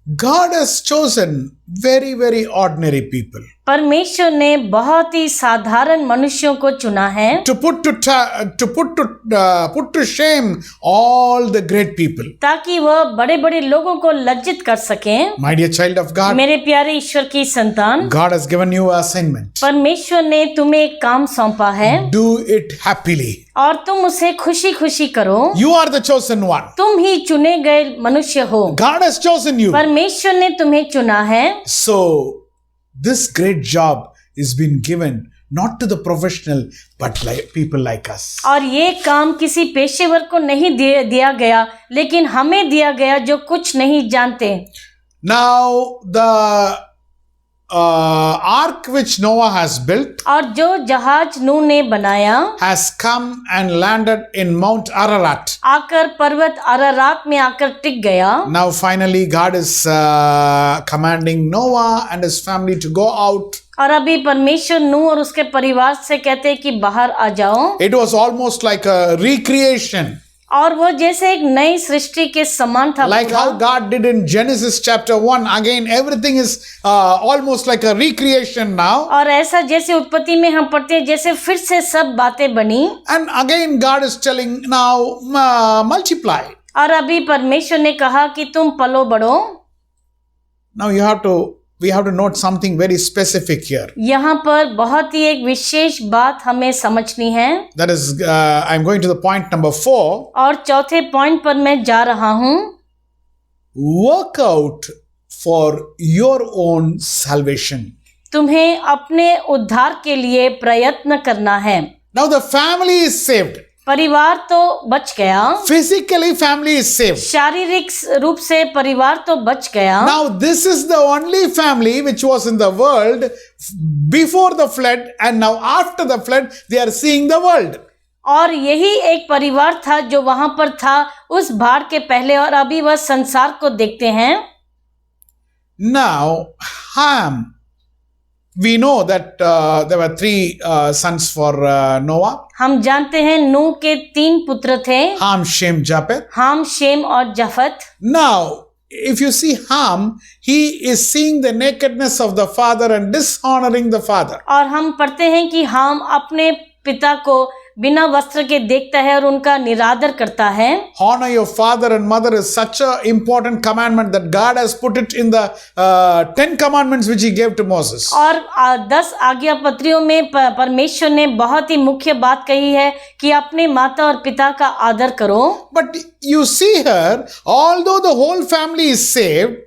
God has chosen very, very ordinary people परमेश्वर ने बहुत ही साधारण मनुष्यों को चुना है to put to shame all the great people. ताकि वह बड़े बड़े लोगों को लज्जित कर सकें। My dear child of God, मेरे प्यारे ईश्वर की संतान, God has given you an assignment. परमेश्वर ने तुम्हें एक काम सौंपा है Do it happily. और तुम उसे खुशी खुशी करो। You are the chosen one. तुम ही चुने गए मनुष्य हो। God has chosen you. परमेश्वर ने तुम्हें चुना है। So, this great job is been given not to the professional but like people like us. और ये काम किसी पेशेवर को नहीं दिया गया, लेकिन हमें दिया गया जो कुछ नहीं जानते। Now, the ark which Noah has built और जो जहाज नूह ने बनाया has come and landed in Mount Ararat. आकर पर्वत अरारात में आकर टिक गया। Now, finally, God is commanding Noah and his family to go out. और अभी परमेश्वर नूह और उसके परिवार से कहते हैं कि बाहर आ जाओ। It was almost like a recreation. और वो जैसे एक नई सृष्टि के समान था। Like पूरा। how God did in Genesis chapter 1. Again, everything is almost like a recreation now. और ऐसा जैसे उत्पत्ति में हम पढ़ते हैं जैसे फिर से सब बातें बनी। And again, God is telling now, multiply. और अभी परमेश्वर ने कहा कि तुम पलो बढ़ो। Now we have to note something very specific here. यहाँ पर बहुत ही एक विशेष बात हमें समझनी है। That is, I'm going to the point number 4. और चौथे पॉइंट पर मैं जा रहा हूँ। Work out for your own salvation. तुम्हें अपने उद्धार के लिए प्रयत्न करना है। Now the family is saved. परिवार तो बच गया। Physically, family is saved. शारीरिक रूप से परिवार तो बच गया। Now, this is the only family which was in the world before the flood, and now after the flood, they are seeing the world. और यही एक परिवार था जो वहां पर था उस बाढ़ के पहले, और अभी वह संसार को देखते हैं। Now, Ham, we know that there were 3 sons for Noah. हम जानते हैं नूह के 3 पुत्र थे, Ham, Shem, Japheth. हाम, शेम और जफत। Now, if you see Ham, he is seeing the nakedness of the father and dishonoring the father. और हम पढ़ते हैं कि हाम अपने पिता को बिना वस्त्र के देखता है और उनका निरादर करता है। Honor your father and mother is such a important commandment that God has put it in the 10 commandments which he gave to Moses. और 10 आज्ञापत्रियों में परमेश्वर ने बहुत ही मुख्य बात कही है कि अपने माता और पिता का आदर करो। But you see here, although the whole family is saved,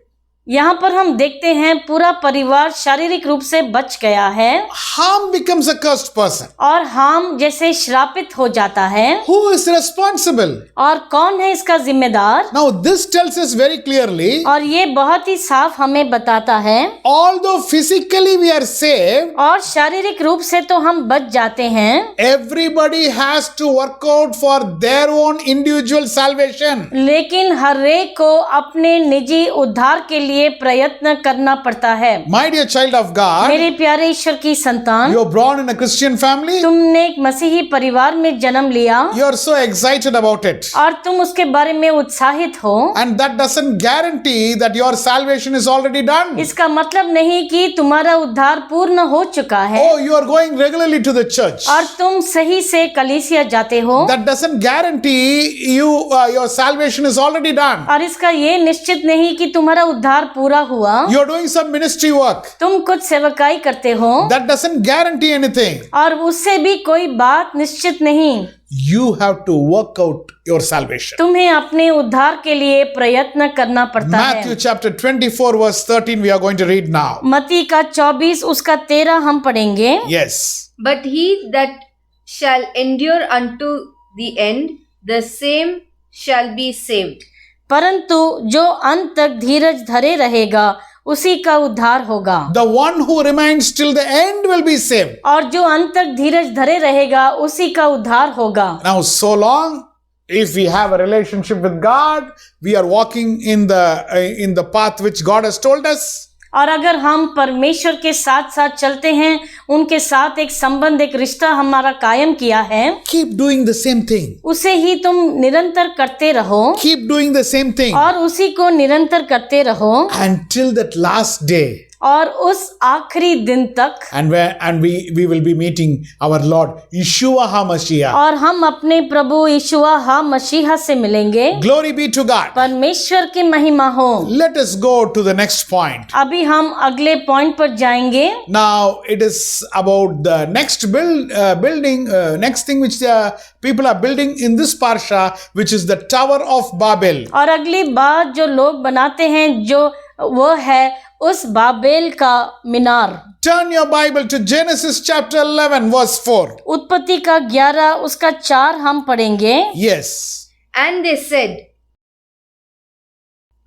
यहाँ पर हम देखते हैं पूरा परिवार शारीरिक रूप से बच गया है। Ham becomes a cursed person. और हाम जैसे श्रापित हो जाता है। Who is responsible? और कौन है इसका जिम्मेदार? Now this tells us very clearly, और ये बहुत ही साफ हमें बताता है, although physically we are saved, और शारीरिक रूप से तो हम बच जाते हैं, everybody has to work out for their own individual salvation. लेकिन हर एक को अपने निजी उद्धार के लिए लिए प्रयत्न करना पड़ता है। My dear child of God, मेरे प्यारे ईश्वर की संतान, you're born in a Christian family. तुमने एक मसीही परिवार में जन्म लिया You're so excited about it. और तुम उसके बारे में उत्साहित हो। And that doesn't guarantee that your salvation is already done. इसका मतलब नहीं कि तुम्हारा उद्धार पूर्ण हो चुका है Oh, you are going regularly to the church. और तुम सही से कलीसिया जाते हो, That doesn't guarantee your salvation is already done. और इसका ये निश्चित नहीं कि तुम्हारा उद्धार पूरा हुआ। You're doing some ministry work. तुम कुछ सेवकाई करते हो That doesn't guarantee anything. और उससे भी कोई बात निश्चित नहीं। You have to work out your salvation. तुम्हें अपने उद्धार के लिए प्रयत्न करना पड़ता Matthew है। chapter 24 verse 13 we are going to read now. मत्ती का 24 उसका 13 हम पढ़ेंगे। Yes. But he that shall endure unto the end, the same shall be saved. परंतु जो अंत तक धीरज धरे रहेगा उसी का उद्धार होगा। The one who remains till the end will be saved. और जो अंत तक धीरज धरे रहेगा उसी का उद्धार होगा। Now, so long, if we have a relationship with God, we are walking in the path which God has told us. और अगर हम परमेश्वर के साथ साथ चलते हैं, उनके साथ एक संबंध, एक रिश्ता हमारा कायम किया है, Keep doing the same thing. उसे ही तुम निरंतर करते रहो Keep doing the same thing और उसी को निरंतर करते रहो until that last day. और उस आखिरी दिन तक, And we will be meeting our Lord Yeshua HaMashiach. और हम अपने प्रभु यीशुआ हा मसीहा से मिलेंगे। Glory be to God. परमेश्वर की महिमा हो। Let us go to the next point. अभी हम अगले पॉइंट पर जाएंगे। Now it is about the next next thing which the people are building in this parsha, which is the Tower of Babel. और अगली बात जो लोग बनाते हैं जो वो है उस बाबेल का मीनार। Turn your Bible to Genesis chapter 11 verse 4. उत्पत्ति का 11 उसका 4 हम पढ़ेंगे। Yes. And they said,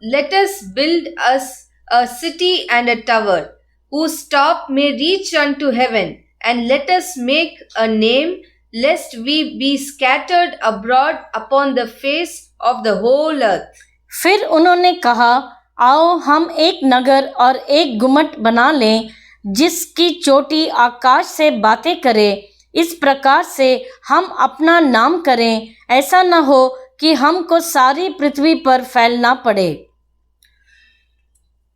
Let us build us a city and a tower, whose top may reach unto heaven, and let us make a name, lest we be scattered abroad upon the face of the whole earth. फिर उन्होंने कहा, आओ हम एक नगर और एक गुम्मट बना लें जिसकी चोटी आकाश से बातें करे, इस प्रकार से हम अपना नाम करें, ऐसा न हो कि हमको सारी पृथ्वी पर फैलना पड़े।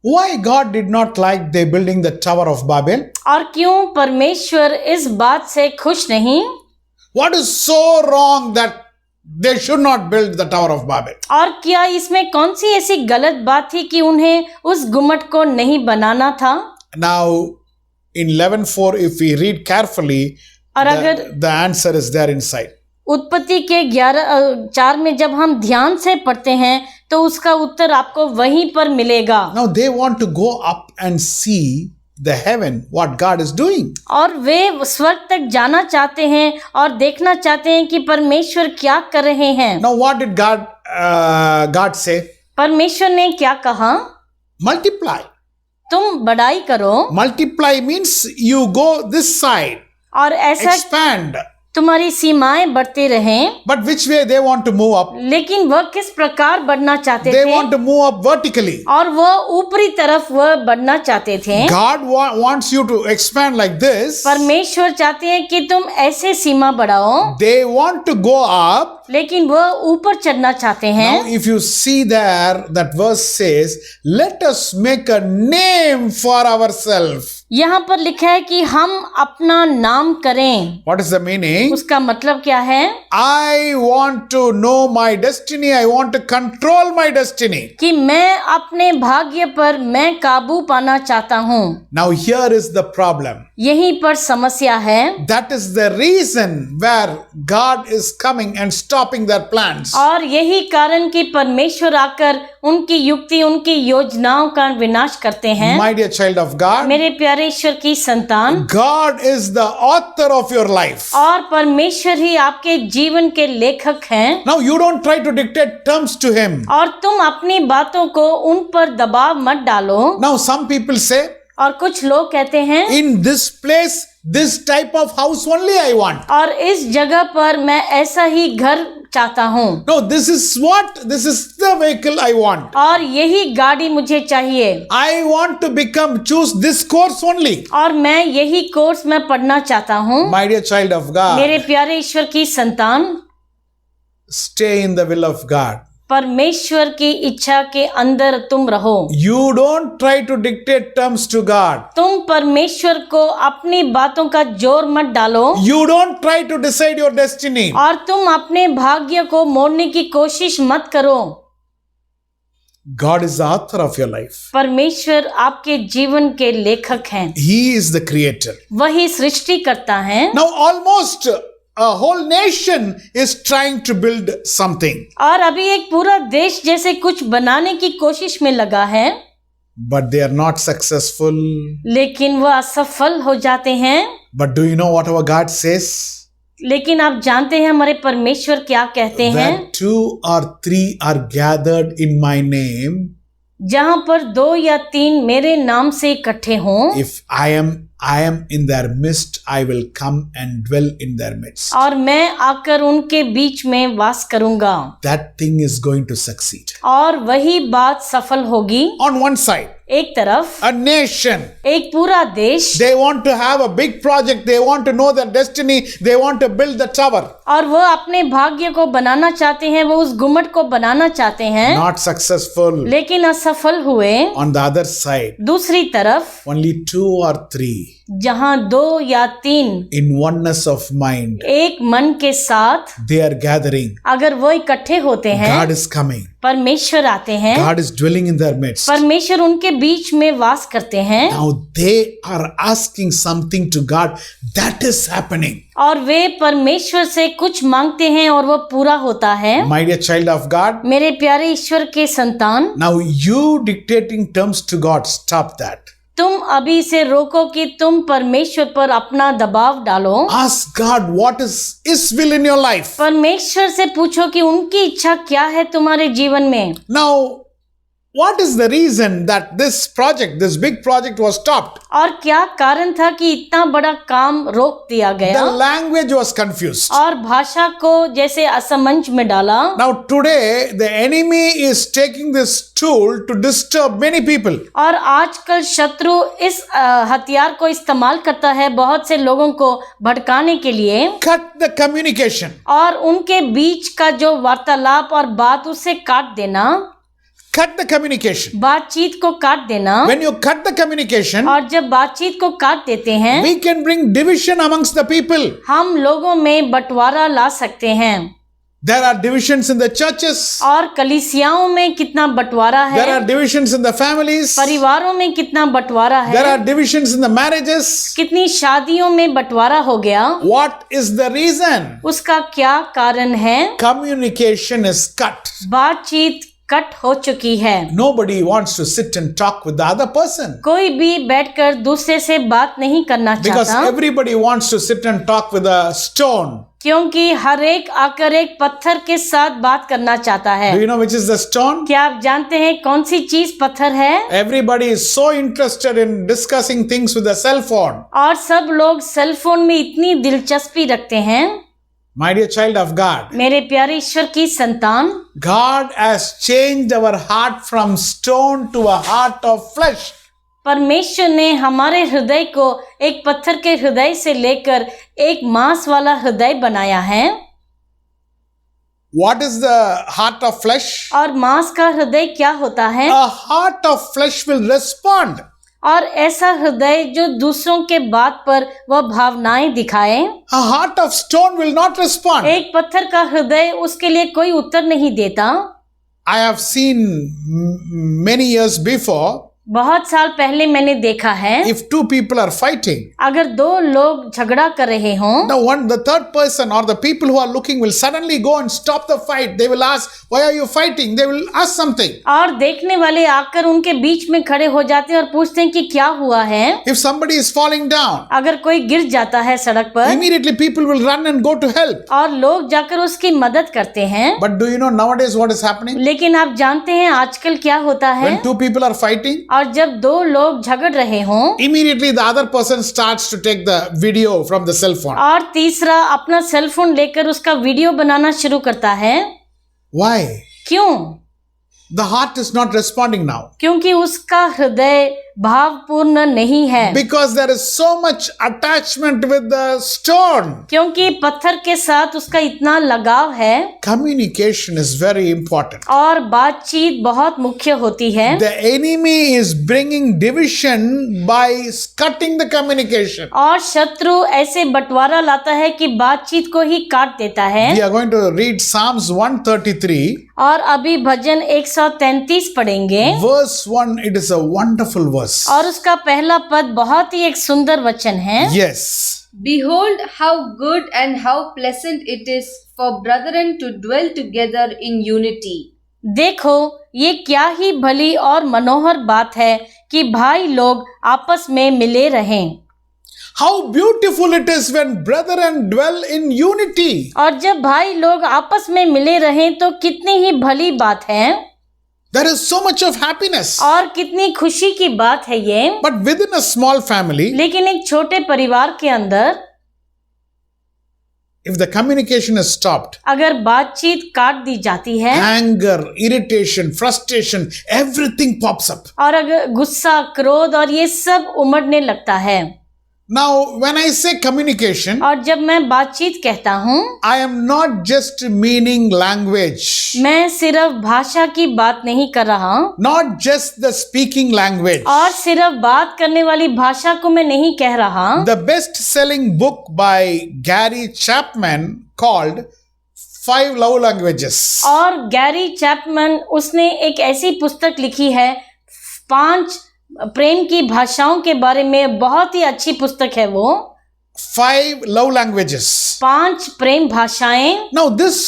Why God did not like they building the Tower of Babel? और क्यों परमेश्वर इस बात से खुश नहीं? What is so wrong that they should not build the Tower of Babel? और क्या इसमें कौन सी ऐसी गलत बात थी कि उन्हें उस गुम्मट को नहीं बनाना था? Now in 11:4 if we read carefully, और अगर the answer is there inside. उत्पत्ति के 11:4 में जब हम ध्यान से पढ़ते हैं तो उसका उत्तर आपको वहीं पर मिलेगा। Now they want to go up and see the heaven, what God is doing. और वे स्वर्ग तक जाना चाहते हैं और देखना चाहते हैं कि परमेश्वर क्या कर रहे हैं। Now what did God say? परमेश्वर ने क्या कहा? Multiply. तुम बढ़ाई करो। Multiply means you go this side, और ऐसा expand. तुम्हारी सीमाएं बढ़ती रहें। But which way they want to move up? लेकिन वह किस प्रकार बढ़ना चाहते They थे? want to move up vertically. और वह ऊपरी तरफ वह बढ़ना चाहते थे। God wants you to expand like this. परमेश्वर चाहते हैं कि तुम ऐसे सीमा बढ़ाओ। They want to go up. लेकिन वह ऊपर चढ़ना चाहते हैं। Now if you see there, that verse says, let us make a name for ourselves. यहाँ पर लिखा है कि हम अपना नाम करें। What is the meaning? उसका मतलब क्या है? I want to know my destiny. I want to control my destiny. कि मैं अपने भाग्य पर मैं काबू पाना चाहता हूँ। Now here is the problem. यहीं पर समस्या है। That is the reason where God is coming and stopping their plans. और यही कारण कि परमेश्वर आकर उनकी युक्ति, उनकी योजनाओं का विनाश करते हैं। My dear child of God, मेरे प्यारे ईश्वर की संतान, God is the author of your life. और परमेश्वर ही आपके जीवन के लेखक हैं। Now you don't try to dictate terms to him. और तुम अपनी बातों को उन पर दबाव मत डालो। Now some people say, और कुछ लोग कहते हैं in this place This type of house only I want. और इस जगह पर मैं ऐसा ही घर चाहता हूँ, No, this is the vehicle I want. और यही गाड़ी मुझे चाहिए, I want to choose this course only. और मैं यही कोर्स मैं पढ़ना चाहता हूँ। My dear child of God, मेरे प्यारे ईश्वर की संतान, stay in the will of God. परमेश्वर की इच्छा के अंदर तुम रहो। You don't try to dictate terms to God. तुम परमेश्वर को अपनी बातों का जोर मत डालो, You don't try to decide your destiny. और तुम अपने भाग्य को मोड़ने की कोशिश मत करो। God is the author of your life. परमेश्वर आपके जीवन के लेखक हैं, He is the creator. वही सृष्टि करता है। Now almost a whole nation is trying to build something. और अभी एक पूरा देश जैसे कुछ बनाने की कोशिश में लगा है, But they are not successful. लेकिन वह असफल हो जाते हैं। But do you know what our God says? लेकिन आप जानते हैं हमारे परमेश्वर क्या कहते हैं? Where 2 or 3 are gathered in my name, जहाँ पर 2 या 3 मेरे नाम से इकट्ठे हों, if I am in their midst, I will come and dwell in their midst. और मैं आकर उनके बीच में वास करूंगा, That thing is going to succeed. और वही बात सफल होगी। On one side, एक तरफ a nation, एक पूरा देश, they want to have a big project, they want to know their destiny, they want to build the tower. और वह अपने भाग्य को बनाना चाहते हैं, वो उस गुम्मट को बनाना चाहते हैं, Not successful. लेकिन असफल हुए। On the other side, दूसरी तरफ only 2 or 3 जहाँ 2 या 3 in oneness of mind, एक मन के साथ they are gathering. अगर वो इकट्ठे होते हैं, God is coming. परमेश्वर आते हैं, God is dwelling in their midst. परमेश्वर उनके बीच में वास करते हैं, Now they are asking something to God. That is happening. और वे परमेश्वर से कुछ मांगते हैं और वो पूरा होता है। My dear child of God, मेरे प्यारे ईश्वर के संतान, now you dictating terms to God, stop that. तुम अभी से रोको कि तुम परमेश्वर पर अपना दबाव डालो। Ask God what is His will in your life. परमेश्वर से पूछो कि उनकी इच्छा क्या है तुम्हारे जीवन में। Now, what is the reason that this big project was stopped? और क्या कारण था कि इतना बड़ा काम रोक दिया The गया, language was confused. और भाषा को जैसे असमंज में डाला। Now today the enemy is taking this tool to disturb many people. और आजकल शत्रु इस हथियार को इस्तेमाल करता है बहुत से लोगों को भड़काने के लिए, Cut the communication. और उनके बीच का जो वार्तालाप और बात उसे काट देना, Cut the communication. बातचीत को काट देना। When you cut the communication, और जब बातचीत को काट देते हैं, we can bring division amongst the people. हम लोगों में बंटवारा ला सकते हैं। There are divisions in the churches. और कलीसियाओं में कितना बंटवारा है, There are divisions in the families. परिवारों में कितना बंटवारा There है, are divisions in the marriages. कितनी शादियों में बंटवारा हो गया। What is the reason? उसका क्या कारण है? Communication is cut. बातचीत कट हो चुकी है। Nobody wants to sit and talk with the other person. कोई भी बैठकर दूसरे से बात नहीं करना Because चाहता, everybody wants to sit and talk with a stone. क्योंकि हर एक आकर एक पत्थर के साथ बात करना चाहता है। Do you know which is the stone? क्या आप जानते हैं कौन सी चीज पत्थर है? Everybody is so interested in discussing things with a cell phone. और सब लोग सेल फोन में इतनी दिलचस्पी रखते हैं। My dear child of God, मेरे प्यारे ईश्वर की संतान, God has changed our heart from stone to a heart of flesh. परमेश्वर ने हमारे हृदय को एक पत्थर के हृदय से लेकर एक मांस वाला हृदय बनाया है। What is the heart of flesh? और मांस का हृदय क्या होता है? A heart of flesh will respond. और ऐसा हृदय जो दूसरों के बात पर वह भावनाएं दिखाए। A heart of stone will not respond. एक पत्थर का हृदय उसके लिए कोई उत्तर नहीं देता। I have seen many years before, बहुत साल पहले मैंने देखा है, if 2 people are fighting, अगर 2 लोग झगड़ा कर रहे हों, the third person or the people who are looking will suddenly go and stop the fight. They will ask, why are you fighting? They will ask something. और देखने वाले आकर उनके बीच में खड़े हो जाते हैं और पूछते हैं कि क्या हुआ है। If somebody is falling down, अगर कोई गिर जाता है सड़क पर, immediately people will run and go to help. और लोग जाकर उसकी मदद करते हैं। But do you know nowadays what is happening? लेकिन आप जानते हैं आजकल क्या होता है? When 2 people are fighting, और जब दो लोग झगड़ रहे हों immediately the other person starts to take the video from the cell phone. और तीसरा अपना सेल फोन लेकर उसका वीडियो बनाना शुरू करता है। Why? क्यों? The heart is not responding now. क्योंकि उसका हृदय भावपूर्ण नहीं है, Because there is so much attachment with the stone. क्योंकि पत्थर के साथ उसका इतना लगाव है। Communication is very important. और बातचीत बहुत मुख्य होती है। The enemy is bringing division by cutting the communication. और शत्रु ऐसे बंटवारा लाता है कि बातचीत को ही काट देता है। We are going to read Psalms 133, और अभी भजन 133 पढ़ेंगे। verse 1. It is a wonderful verse. और उसका पहला पद बहुत ही एक सुंदर वचन है। Yes. Behold, how good and how pleasant it is for brethren to dwell together in unity. देखो ये क्या ही भली और मनोहर बात है कि भाई लोग आपस में मिले रहें। How beautiful it is when brethren dwell in unity. और जब भाई लोग आपस में मिले रहें तो कितनी ही भली बात है। There is so much of happiness. और कितनी खुशी की बात है ये। But within a small family, लेकिन एक छोटे परिवार के अंदर if the communication is stopped, अगर बातचीत काट दी जाती है anger, irritation, frustration, everything pops up. और अगर गुस्सा, क्रोध और ये सब उमड़ने लगता है। Now, when I say communication, और जब मैं बातचीत कहता हूँ I am not just meaning language, मैं सिर्फ भाषा की बात नहीं कर रहा हूँ not just the speaking language. और सिर्फ बात करने वाली भाषा को मैं नहीं कह रहा। The best-selling book by Gary Chapman called 5 Love Languages. और गैरी चैपमैन उसने एक ऐसी पुस्तक लिखी है 5 प्रेम की भाषाओं के बारे में। बहुत ही अच्छी पुस्तक है वो। 5 love languages. 5 प्रेम भाषाएं। Now, this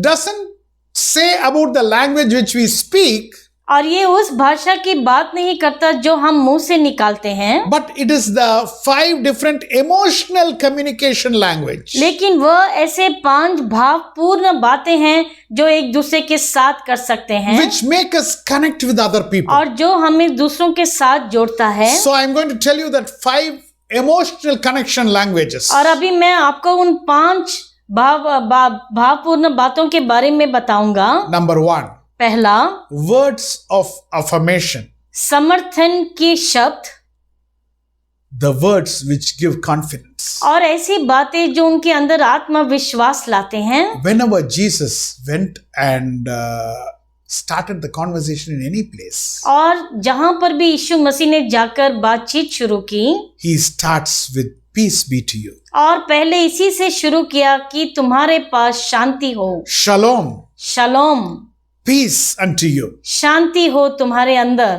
doesn't say about the language which we speak, और ये उस भाषा की बात नहीं करता जो हम मुंह से निकालते हैं, but it is the 5 different emotional communication language. लेकिन वह ऐसे 5 भावपूर्ण बातें हैं जो एक दूसरे के साथ कर सकते हैं, Which make us connect with other people. और जो हमें दूसरों के साथ जोड़ता है। So I'm going to tell you that 5 emotional connection languages. और अभी मैं आपको उन 5 भावपूर्ण बातों के बारे में बताऊंगा। Number 1, पहला, words of affirmation. समर्थन की शब्द। The words which give confidence. और ऐसी बातें जो उनके अंदर आत्मविश्वास लाते हैं। Whenever Jesus went and started the conversation in any place, और जहां पर भी यीशु मसीह ने जाकर बातचीत शुरू की, he starts with peace be to you. और पहले इसी से शुरू किया कि तुम्हारे पास शांति हो। Shalom, शलोम, peace unto you. शांति हो तुम्हारे अंदर।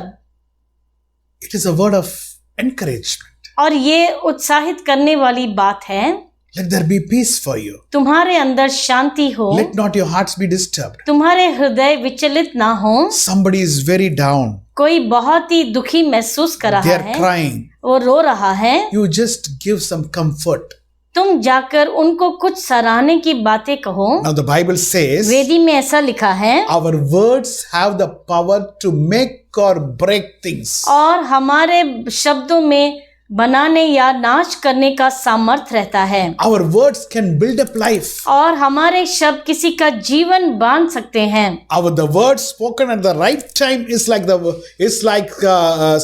It is a word of encouragement. और ये उत्साहित करने वाली बात है। Let there be peace for you. तुम्हारे अंदर शांति हो। Let not your hearts be disturbed. तुम्हारे हृदय विचलित ना हो। Somebody is very down. कोई बहुत ही दुखी महसूस कर They रहा are है, crying. वो रो रहा है। You just give some comfort. तुम जाकर उनको कुछ सराहने की बातें कहो। Now the Bible says, वेदी में ऐसा लिखा है, our words have the power to make or break things. और हमारे शब्दों में बनाने या नाश करने का सामर्थ रहता है। Our words can build up life. और हमारे शब्द किसी का जीवन बांध सकते हैं। The words spoken at the right time is like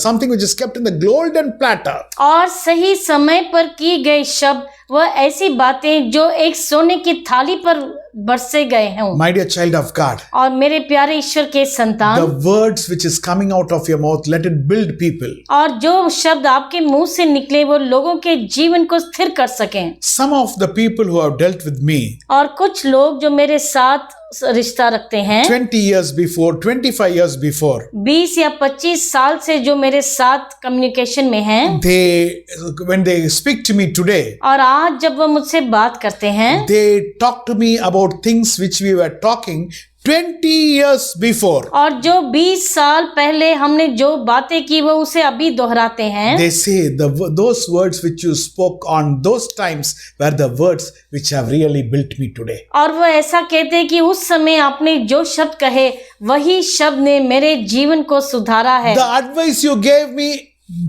something which is kept in the golden platter. और सही समय पर की गई शब्द वह ऐसी बातें जो एक सोने की थाली पर बरसे गए हों। My dear child of God, और मेरे प्यारे ईश्वर के संतान, the words which is coming out of your mouth, let it build people. और जो शब्द आपके मुंह से निकले वो लोगों के जीवन को स्थिर कर सकें। Some of the people who have dealt with me और कुछ लोग जो मेरे साथ रिश्ता रखते हैं 20 years before, 25 years before, 20 या 25 साल से जो मेरे साथ कम्युनिकेशन में हैं, when they speak to me today, और आज जब वो मुझसे बात करते हैं they talk to me about things which we were talking 20 years before. और जो 20 साल पहले हमने जो बातें की वो उसे अभी दोहराते हैं। They say those words which you spoke on those times were the words which have really built me today. और वो ऐसा कहते हैं कि उस समय आपने जो शब्द कहे वही शब्द ने मेरे जीवन को सुधारा है। The advice you gave me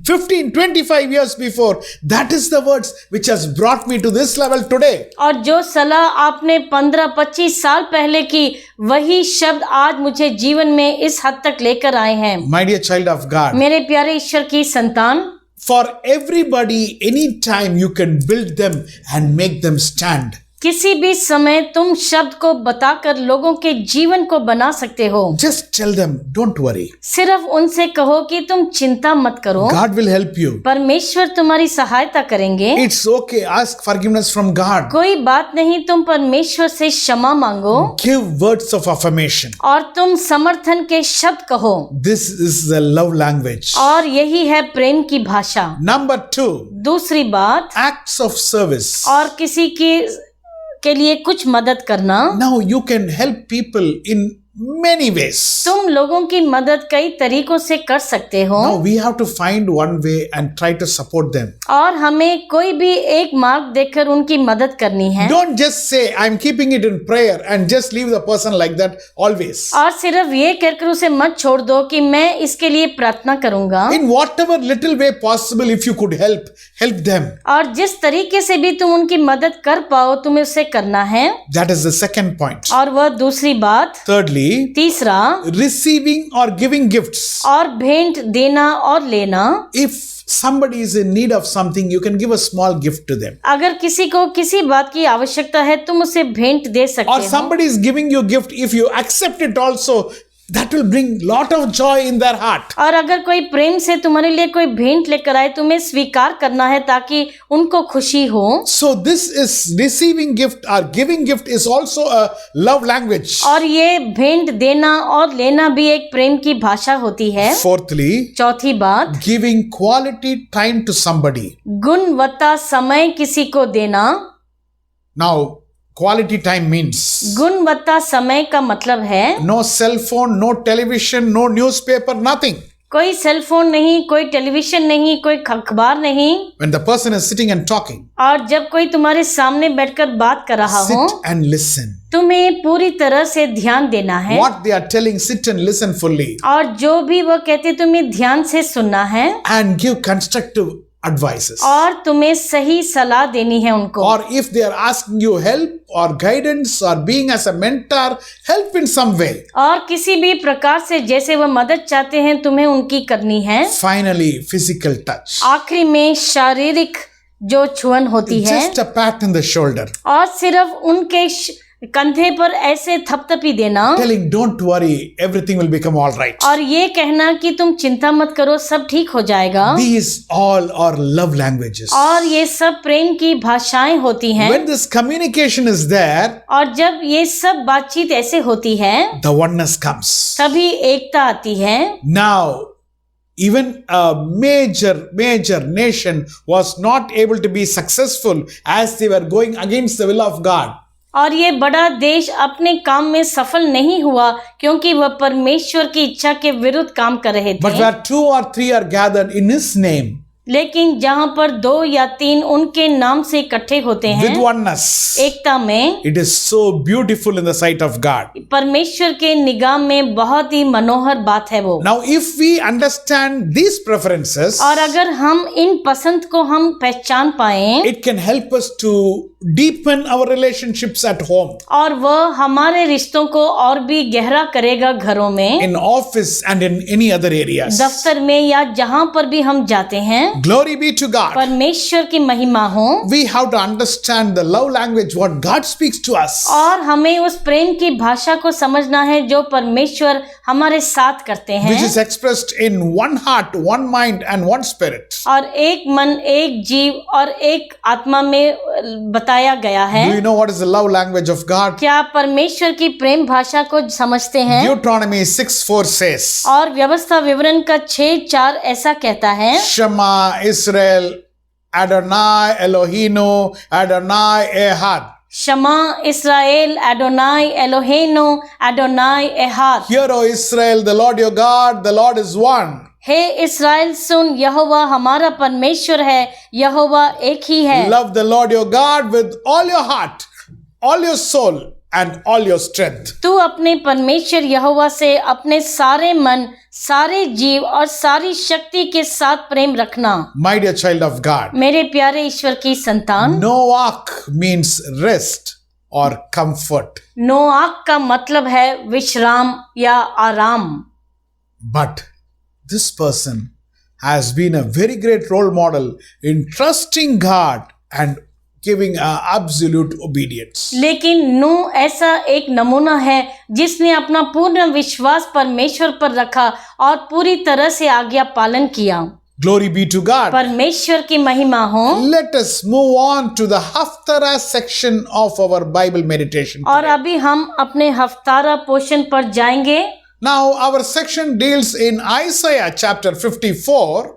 15-25 years before, that is the words which has brought me to this level today. और जो सलाह आपने 15-25 साल पहले की वही शब्द आज मुझे जीवन में इस हद तक लेकर आए हैं। My dear child of God, मेरे प्यारे ईश्वर की संतान, for everybody, anytime you can build them and make them stand. किसी भी समय तुम शब्द को बताकर लोगों के जीवन को बना सकते हो। Just tell them, don't worry. सिर्फ उनसे कहो कि तुम चिंता मत करो, God will help you. परमेश्वर तुम्हारी सहायता करेंगे। It's okay. Ask forgiveness from God. कोई बात नहीं, तुम परमेश्वर से क्षमा मांगो Give words of affirmation. और तुम समर्थन के शब्द कहो। This is the love language. और यही है प्रेम की भाषा। Number 2, दूसरी बात, acts of service. और किसी के लिए कुछ मदद करना। Now you can help people in many ways. तुम लोगों की मदद कई तरीकों से कर सकते हो। Now we have to find one way and try to support them. और हमें कोई भी एक मार्ग देकर उनकी मदद करनी है। Don't just say I'm keeping it in prayer and just leave the person like that always. और सिर्फ ये कहकर उसे मत छोड़ दो कि मैं इसके लिए प्रार्थना करूंगा। In whatever little way possible, if you could help them. और जिस तरीके से भी तुम उनकी मदद कर पाओ तुम्हें उसे करना है। That is the second point. और वह दूसरी बात। Thirdly, तीसरा, receiving or giving gifts. और भेंट देना और लेना। If somebody is in need of something, you can give a small gift to them. अगर किसी को किसी बात की आवश्यकता है तुम उसे भेंट दे सकते Or हो। somebody is giving you a gift, if you accept it also, that will bring lot of joy in their heart. और अगर कोई प्रेम से तुम्हारे लिए कोई भेंट लेकर आए तुम्हें स्वीकार करना है ताकि उनको खुशी हो। So this is receiving gift or giving gift is also a love language. और ये भेंट देना और लेना भी एक प्रेम की भाषा होती है। Fourthly, चौथी बात, giving quality time to somebody. गुणवत्ता समय किसी को देना। Now, quality time means गुणवत्ता समय का मतलब है no cell phone, no television, no newspaper, nothing. कोई सेल फोन नहीं, कोई टेलीविजन नहीं, कोई अखबार नहीं। When the person is sitting and talking, और जब कोई तुम्हारे सामने बैठकर बात कर रहा हो sit and listen. तुम्हें पूरी तरह से ध्यान देना है। What they are telling, sit and listen fully. और जो भी वो कहते तुम्हें ध्यान से सुनना है And give constructive advices. और तुम्हें सही सलाह देनी है उनको। Or if they are asking you help or guidance or being as a mentor, help in some way. और किसी भी प्रकार से जैसे वह मदद चाहते हैं तुम्हें उनकी करनी है। Finally, physical touch. आखिरी में शारीरिक जो छुअन होती है Just a pat in the shoulder. और सिर्फ उनके कंधे पर ऐसे थपथपी देना। Telling, don't worry, everything will become all right. और ये कहना कि तुम चिंता मत करो सब ठीक हो जाएगा। These all are love languages. और ये सब प्रेम की भाषाएं होती हैं। When this communication is there, और जब ये सब बातचीत ऐसे होती है the oneness comes. तभी एकता आती है। Now, even a major nation was not able to be successful as they were going against the will of God. और ये बड़ा देश अपने काम में सफल नहीं हुआ क्योंकि वह परमेश्वर की इच्छा के विरुद्ध काम कर रहे But थे। where 2 or 3 are gathered in His name, लेकिन जहाँ पर 2 या 3 उनके नाम से इकट्ठे होते with हैं oneness, एकता में, it is so beautiful in the sight of God. परमेश्वर के निगाह में बहुत ही मनोहर बात है वो। Now, if we understand these preferences, और अगर हम इन पसंद को हम पहचान पाएं it can help us to deepen our relationships at home, और वह हमारे रिश्तों को और भी गहरा करेगा घरों में, in office and in any other areas. दफ्तर में या जहाँ पर भी हम जाते हैं। Glory be to God. परमेश्वर की महिमा हो। We have to understand the love language, what God speaks to us. और हमें उस प्रेम की भाषा को समझना है जो परमेश्वर हमारे साथ करते हैं, Which is expressed in one heart, one mind and one spirit. और एक मन, एक जीव और एक आत्मा में बताया गया है। Do you know what is the love language of God? क्या परमेश्वर की प्रेम भाषा को समझते हैं? Deuteronomy 6:4 says, और व्यवस्था विवरण का 6:4 ऐसा कहता है, Shema Israel, Adonai Elohinu, Adonai Ehad. शमा इस्राएल एडोनाई एलोहेनो एडोनाई एहाद। Hear, O Israel, the Lord your God, the Lord is one. हे इस्राएल सुन, यहोवा हमारा परमेश्वर है, यहोवा एक ही है। Love the Lord your God with all your heart, all your soul, and all your strength. तू अपने परमेश्वर यहोवा से अपने सारे मन, सारे जीव और सारी शक्ति के साथ प्रेम रखना। My dear child of God, मेरे प्यारे ईश्वर की संतान, Noach means rest or comfort. नोआख का मतलब है विश्राम या आराम। But this person has been a very great role model in trusting God and giving absolute obedience. लेकिन नूह ऐसा एक नमूना है जिसने अपना पूर्ण विश्वास परमेश्वर पर रखा और पूरी तरह से आज्ञा पालन किया। Glory be to God. परमेश्वर की महिमा हो। Let us move on to the Haftarah section of our Bible meditation. और अभी हम अपने हफ्तारा पोषण पर जाएंगे। Now our section deals in Isaiah chapter 54.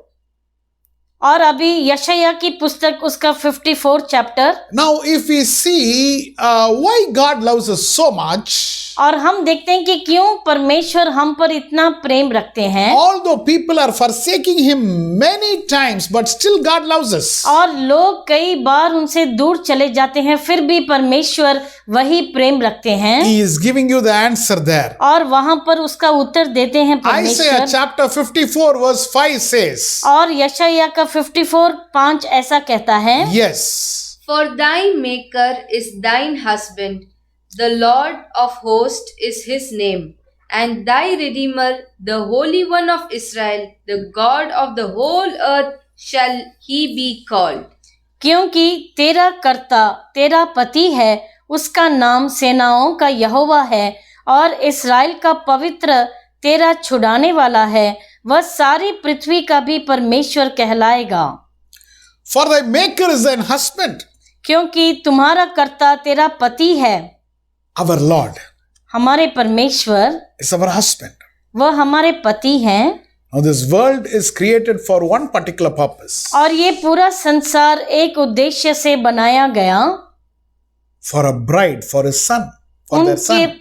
और अभी यशायाह की पुस्तक उसका 54 chapter. Now if we see why God loves us so much, और हम देखते हैं कि क्यों परमेश्वर हम पर इतना प्रेम रखते हैं। although people are forsaking him many times, but still God loves us. और लोग कई बार उनसे दूर चले जाते हैं, फिर भी परमेश्वर वही प्रेम रखते हैं। He is giving you the answer there. और वहां पर उसका उत्तर देते हैं Isaiah परमेश्वर। chapter 54 verse 5 says, और यशायाह का 54:5 ऐसा कहता है, yes, For thy maker is thine husband, the Lord of hosts is his name, and thy Redeemer, the Holy One of Israel, the God of the whole earth shall he be called. क्योंकि तेरा कर्ता तेरा पति है, उसका नाम सेनाओं का यहोवा है, और इस्राएल का पवित्र तेरा छुड़ाने वाला है, वह सारी पृथ्वी का भी परमेश्वर कहलाएगा। for thy maker is thine husband, क्योंकि तुम्हारा कर्ता तेरा पति है। our Lord हमारे परमेश्वर is our husband. वह हमारे पति हैं। Now this world is created for one particular purpose, और ये पूरा संसार एक उद्देश्य से बनाया गया, for a bride, for his son, for their उनके son.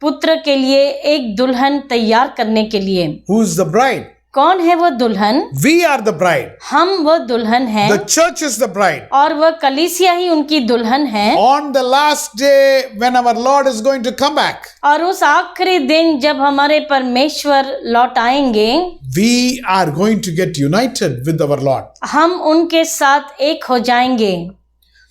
पुत्र के लिए एक दुल्हन तैयार करने के लिए। Who is the bride? कौन है वो दुल्हन? We are the bride. हम वो दुल्हन हैं। The church is the bride. और वह कलीसिया ही उनकी दुल्हन है। On the last day when our Lord is going to come back, और उस आखिरी दिन जब हमारे परमेश्वर लौट आएंगे, we are going to get united with our Lord. हम उनके साथ एक हो जाएंगे।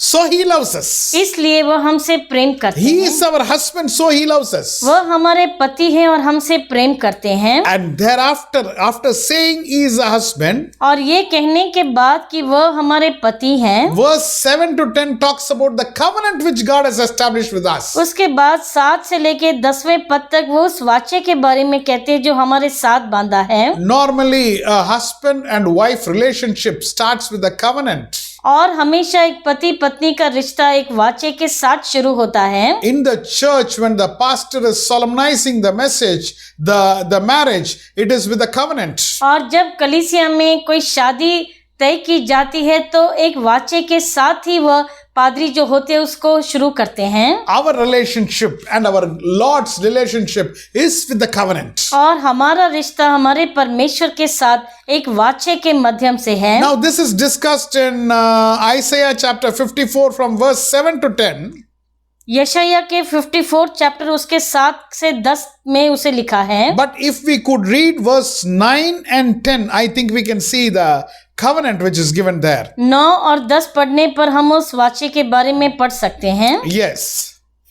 So he loves us. इसलिए वह हमसे प्रेम करते He हैं। is our husband, so he loves us. वह हमारे पति हैं और हमसे प्रेम करते हैं। And thereafter, after saying he is a husband, और ये कहने के बाद कि वह हमारे पति हैं, verse 7 to 10 talks about the covenant which God has established with us. उसके बाद 7 से लेके 10वें पद तक वो उस वाचे के बारे में कहते हैं जो हमारे साथ बांधा है। Normally, a husband and wife relationship starts with a covenant. और हमेशा एक पति पत्नी का रिश्ता एक वाचे के साथ शुरू होता है। In the church, when the pastor is solemnizing the message, the marriage, it is with a covenant. और जब कलीसिया में कोई शादी तय की जाती है तो एक वाचे के साथ ही वह पादरी जो होते हैं उसको शुरू करते हैं। Our relationship and our Lord's relationship is with the covenant. और हमारा रिश्ता हमारे परमेश्वर के साथ एक वाचे के माध्यम से है। Now this is discussed in Isaiah chapter 54 from verse 7 to 10. यशायाह के 54 चैप्टर उसके 7 से 10 में उसे लिखा है। But if we could read verse 9 and 10, I think we can see the covenant which is given there. 9 और 10 पढ़ने पर हम उस वाचे के बारे में पढ़ सकते हैं। Yes.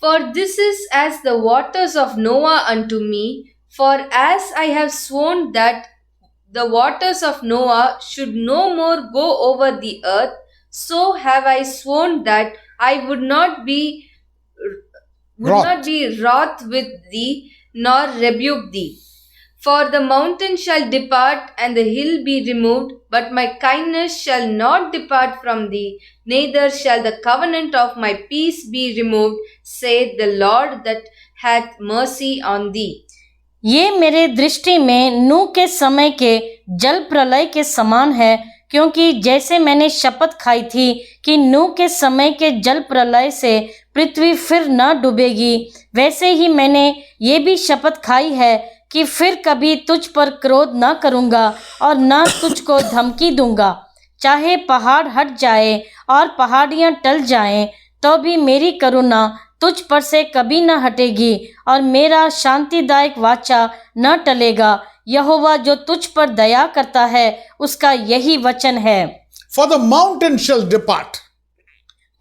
For this is as the waters of Noah unto me, for as I have sworn that the waters of Noah should no more go over the earth, so have I sworn that I would not be wroth with thee, nor rebuke thee. For the mountain shall depart and the hill be removed, but my kindness shall not depart from thee, neither shall the covenant of my peace be removed, saith the Lord that hath mercy on thee. ये मेरे दृष्टि में नूह के समय के जल प्रलय के समान है, क्योंकि जैसे मैंने शपथ खाई थी कि नूह के समय के जल प्रलय से पृथ्वी फिर न डूबेगी, वैसे ही मैंने ये भी शपथ खाई है कि फिर कभी तुझ पर क्रोध न करूँगा और न तुझको धमकी दूंगा। चाहे पहाड़ हट जाए और पहाड़ियाँ टल जाएं, तो भी मेरी करुणा तुझ पर से कभी न हटेगी और मेरा शांतिदायक वाचा न टलेगा। यहोवा जो तुझ पर दया करता है, उसका यही वचन है। For the mountain shall depart,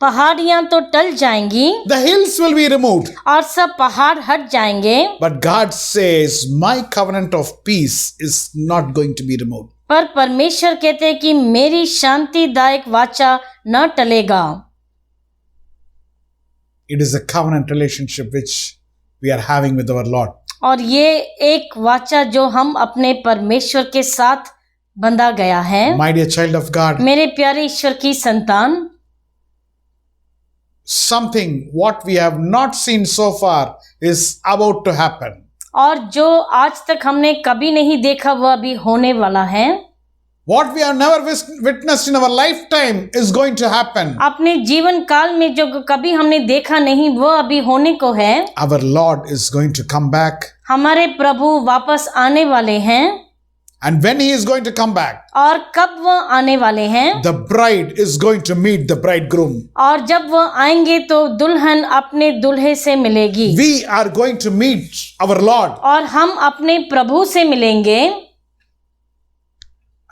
पहाड़ियाँ तो टल जाएंगी the hills will be removed. और सब पहाड़ हट जाएंगे, But God says, my covenant of peace is not going to be removed. पर परमेश्वर कहते हैं कि मेरी शांतिदायक वाचा न टलेगा। It is a covenant relationship which we are having with our Lord. और ये एक वाचा जो हम अपने परमेश्वर के साथ बंधा गया है। My dear child of God, मेरे प्यारे ईश्वर की संतान, something what we have not seen so far is about to happen. और जो आज तक हमने कभी नहीं देखा वह अभी होने वाला है। What we have never witnessed in our lifetime is going to happen. अपने जीवन काल में जो कभी हमने देखा नहीं वह अभी होने को है। Our Lord is going to come back. हमारे प्रभु वापस आने वाले हैं। And when he is going to come back, और कब वह आने वाले हैं? the bride is going to meet the bridegroom. और जब वह आएंगे तो दुल्हन अपने दुल्हे से मिलेगी। We are going to meet our Lord. और हम अपने प्रभु से मिलेंगे।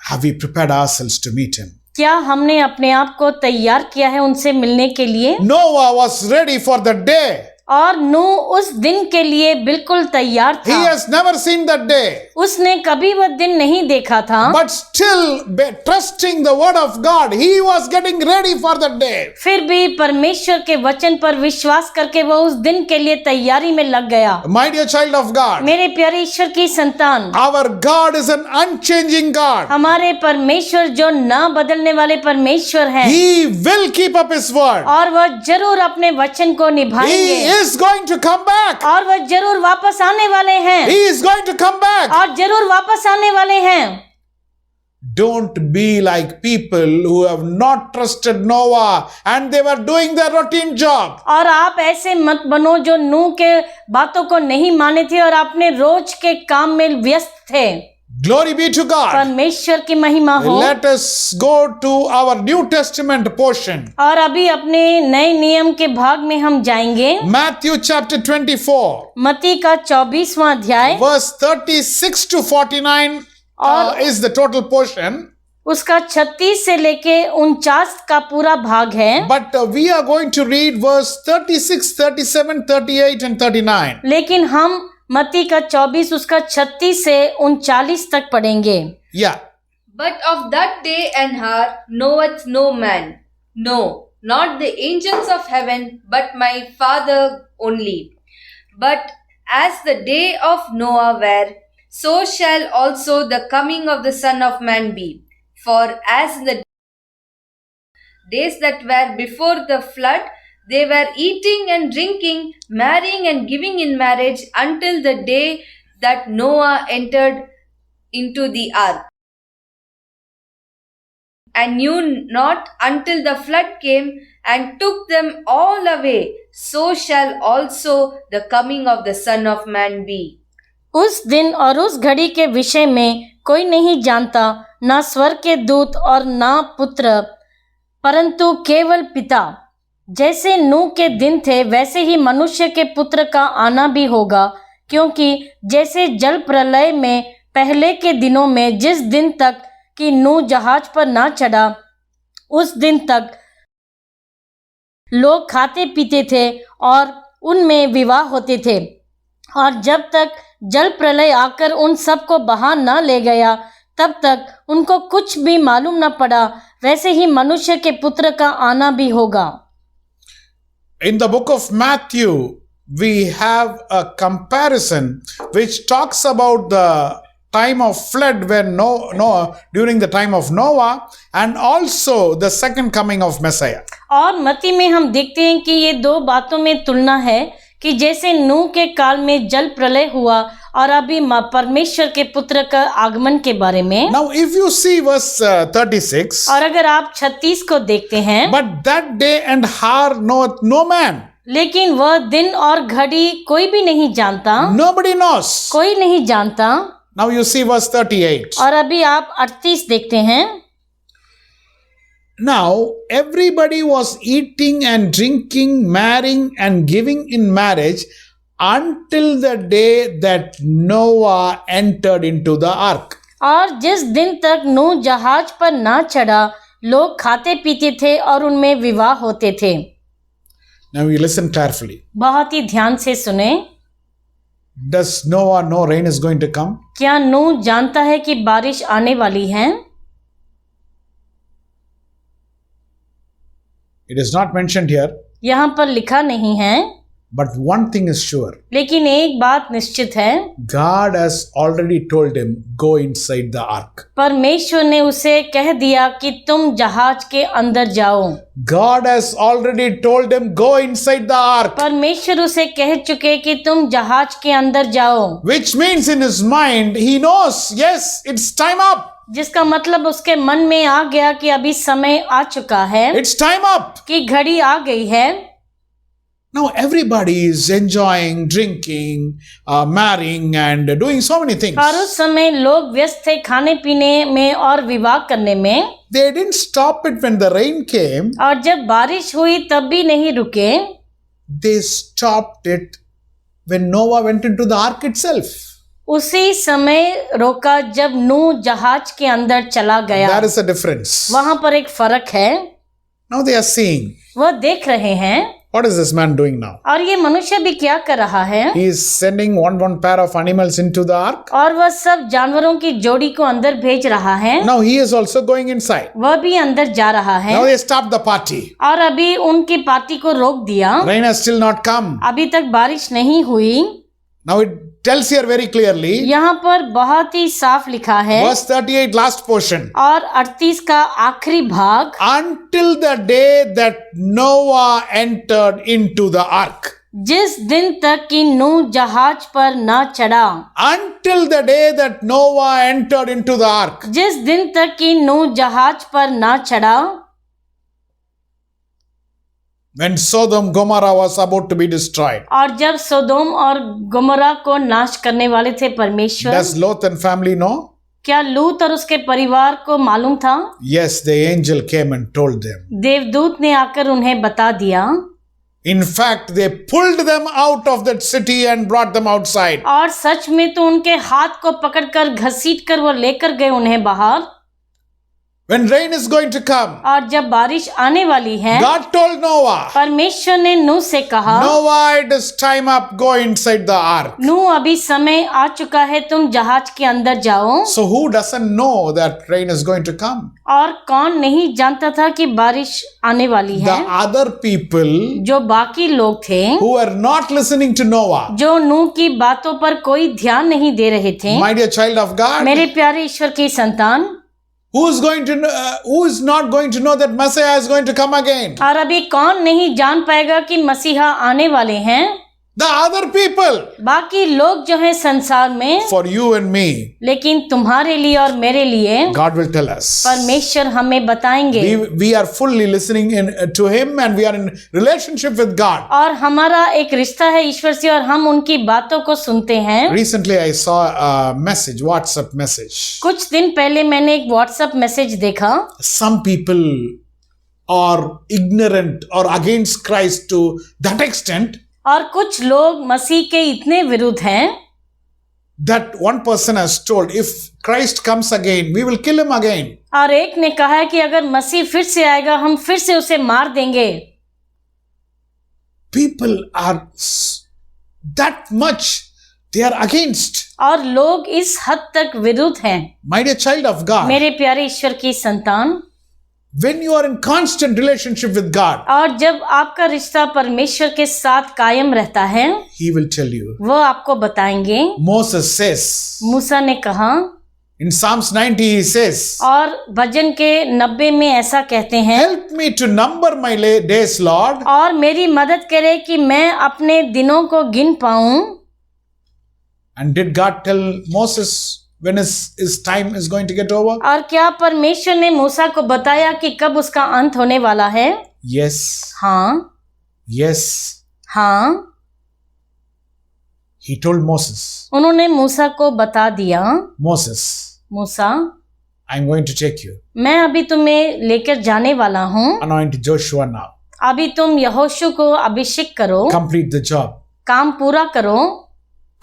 Have we prepared ourselves to meet him? क्या हमने अपने आप को तैयार किया है उनसे मिलने के लिए? Noah was ready for the day. और नूह उस दिन के लिए बिल्कुल तैयार He था। has never seen that day. उसने कभी वह दिन नहीं देखा था, But still, trusting the word of God, he was getting ready for that day. फिर भी परमेश्वर के वचन पर विश्वास करके वह उस दिन के लिए तैयारी में लग गया। My dear child of God, मेरे प्यारे ईश्वर की संतान, our God is an unchanging God. हमारे परमेश्वर जो न बदलने वाले परमेश्वर हैं, He will keep up his word. और वह जरूर अपने वचन को निभाएंगे। He is going to come back. और वह जरूर वापस आने वाले हैं। He is going to come back. और जरूर वापस आने वाले हैं। Don't be like people who have not trusted Noah and they were doing their routine job. और आप ऐसे मत बनो जो नूह के बातों को नहीं माने थे और अपने रोज के काम में व्यस्त थे। Glory be to God. परमेश्वर की महिमा हो। Let us go to our New Testament portion. और अभी अपने नए नियम के भाग में हम जाएंगे। Matthew chapter 24, मत्ती का 24वां अध्याय, verse 36 to 49 is the total portion. उसका 36 से लेके 49 का पूरा भाग है। But we are going to read verse 36, 37, 38 and 39. लेकिन हम मत्ती का 24 उसका 36 से 39 तक पढ़ेंगे। Yeah. But of that day and hour knoweth no man, no, not the angels of heaven, but my Father only. But as the day of Noah were, so shall also the coming of the Son of Man be. For as in the days that were before the flood, they were eating and drinking, marrying and giving in marriage until the day that Noah entered into the ark, and knew not until the flood came and took them all away. So shall also the coming of the Son of Man be. उस दिन और उस घड़ी के विषय में कोई नहीं जानता, ना स्वर्ग के दूत और ना पुत्र, परंतु केवल पिता। जैसे नूह के दिन थे वैसे ही मनुष्य के पुत्र का आना भी होगा। क्योंकि जैसे जल प्रलय में पहले के दिनों में जिस दिन तक कि नूह जहाज पर ना चढ़ा, उस दिन तक लोग खाते पीते थे और उनमें विवाह होते थे, और जब तक जल प्रलय आकर उन सब को बहा न ले गया तब तक उनको कुछ भी मालूम न पड़ा। वैसे ही मनुष्य के पुत्र का आना भी होगा। In the book of Matthew, we have a comparison which talks about the time of flood when Noah during the time of Noah, and also the second coming of Messiah. और मत्ती में हम देखते हैं कि ये दो बातों में तुलना है कि जैसे नूह के काल में जल प्रलय हुआ और अभी परमेश्वर के पुत्र का आगमन के बारे में। Now if you see verse 36, और अगर आप 36 को देखते हैं, but that day and hour knoweth no man. लेकिन वह दिन और घड़ी कोई भी नहीं जानता, Nobody knows. कोई नहीं जानता। Now you see verse 38. और अभी आप 38 देखते हैं। Now everybody was eating and drinking, marrying and giving in marriage until the day that Noah entered into the ark. और जिस दिन तक नूह जहाज पर ना चढ़ा, लोग खाते पीते थे और उनमें विवाह होते थे। Now you listen carefully. बहुत ही ध्यान से सुने। Does Noah know rain is going to come? क्या नूह जानता है कि बारिश आने वाली है? It is not mentioned here, यहाँ पर लिखा नहीं है, but one thing is sure. लेकिन एक बात निश्चित है, God has already told him, go inside the ark. परमेश्वर ने उसे कह दिया कि तुम जहाज के अंदर जाओ। God has already told him, go inside the ark. परमेश्वर उसे कह चुके कि तुम जहाज के अंदर जाओ, Which means in his mind, he knows, yes, it's time up. जिसका मतलब उसके मन में आ गया कि अभी समय आ चुका है, It's time up. कि घड़ी आ गई है। Now everybody is enjoying, drinking, marrying and doing so many things. और उस समय लोग व्यस्त थे खाने पीने में और विवाह करने में। They didn't stop it when the rain came. और जब बारिश हुई तब भी नहीं रुके, They stopped it when Noah went into the ark itself. उसी समय रोका जब नूह जहाज के अंदर चला गया। There is a difference. वहां पर एक फर्क है। Now they are seeing, वह देख रहे हैं, what is this man doing now? और ये मनुष्य भी क्या कर रहा है। He is sending one pair of animals into the ark. और वह सब जानवरों की जोड़ी को अंदर भेज रहा है। Now he is also going inside. वह भी अंदर जा रहा है। Now they stopped the party. और अभी उनकी पार्टी को रोक दिया। Rain has still not come. अभी तक बारिश नहीं हुई। Now it tells here very clearly. यहाँ पर बहुत ही साफ लिखा है, Verse 38, last portion. और 38 का आखिरी भाग, Until the day that Noah entered into the ark. जिस दिन तक कि नूह जहाज पर ना चढ़ा। Until the day that Noah entered into the ark. जिस दिन तक कि नूह जहाज पर ना चढ़ा, When Sodom Gomorrah was about to be destroyed. और जब सोदोम और गोमोरा को नाश करने वाले थे परमेश्वर। Does Lot and family know? क्या लूत और उसके परिवार को मालूम था? Yes, the angel came and told them. देवदूत ने आकर उन्हें बता दिया। In fact, they pulled them out of that city and brought them outside. और सच में तो उनके हाथ को पकड़कर घसीट कर वो लेकर गए उन्हें बाहर। When rain is going to come, और जब बारिश आने वाली है, God told Noah, परमेश्वर ने नूह से कहा, Noah, it is time up, go inside the ark. नूह अभी समय आ चुका है, तुम जहाज के अंदर जाओ। So who doesn't know that rain is going to come? और कौन नहीं जानता था कि बारिश आने वाली The है? other people जो बाकी लोग थे, who were not listening to Noah. जो नूह की बातों पर कोई ध्यान नहीं दे रहे थे। My dear child of God, मेरे प्यारे ईश्वर की संतान, who is not going to know that Messiah is going to come again? और अभी कौन नहीं जान पाएगा कि मसीहा आने वाले हैं? The other people. बाकी लोग जो हैं संसार में। For you and me, लेकिन तुम्हारे लिए और मेरे लिए God will tell us. परमेश्वर हमें बताएंगे। We are fully listening to Him and we are in relationship with God. और हमारा एक रिश्ता है ईश्वर से और हम उनकी बातों को सुनते हैं। Recently I saw a message, WhatsApp message. कुछ दिन पहले मैंने एक व्हाट्सएप मैसेज देखा। Some people are ignorant or against Christ to that extent और कुछ लोग मसीह के इतने विरुद्ध हैं that one person has told, if Christ comes again, we will kill him again. और एक ने कहा है कि अगर मसीह फिर से आएगा हम फिर से उसे मार देंगे। People are that much, they are against. और लोग इस हद तक विरुद्ध हैं। My dear child of God, मेरे प्यारे ईश्वर की संतान, when you are in constant relationship with God, और जब आपका रिश्ता परमेश्वर के साथ कायम रहता है, He will tell you. वो आपको बताएंगे। Moses says, मूसा ने कहा, in Psalms 90 he says, और भजन के 90 में ऐसा कहते हैं, help me to number my days, Lord. और मेरी मदद करे कि मैं अपने दिनों को गिन पाऊं। And did God tell Moses when his time is going to get over? और क्या परमेश्वर ने मूसा को बताया कि कब उसका अंत होने वाला है? Yes. हाँ, Yes. हाँ, He told Moses, उन्होंने मूसा को बता दिया, Moses, Musa, I'm going to take you. मैं अभी तुम्हें लेकर जाने वाला हूँ, Anoint Joshua now. अभी तुम यहोशू को अभिषेक करो, Complete the job. काम पूरा करो।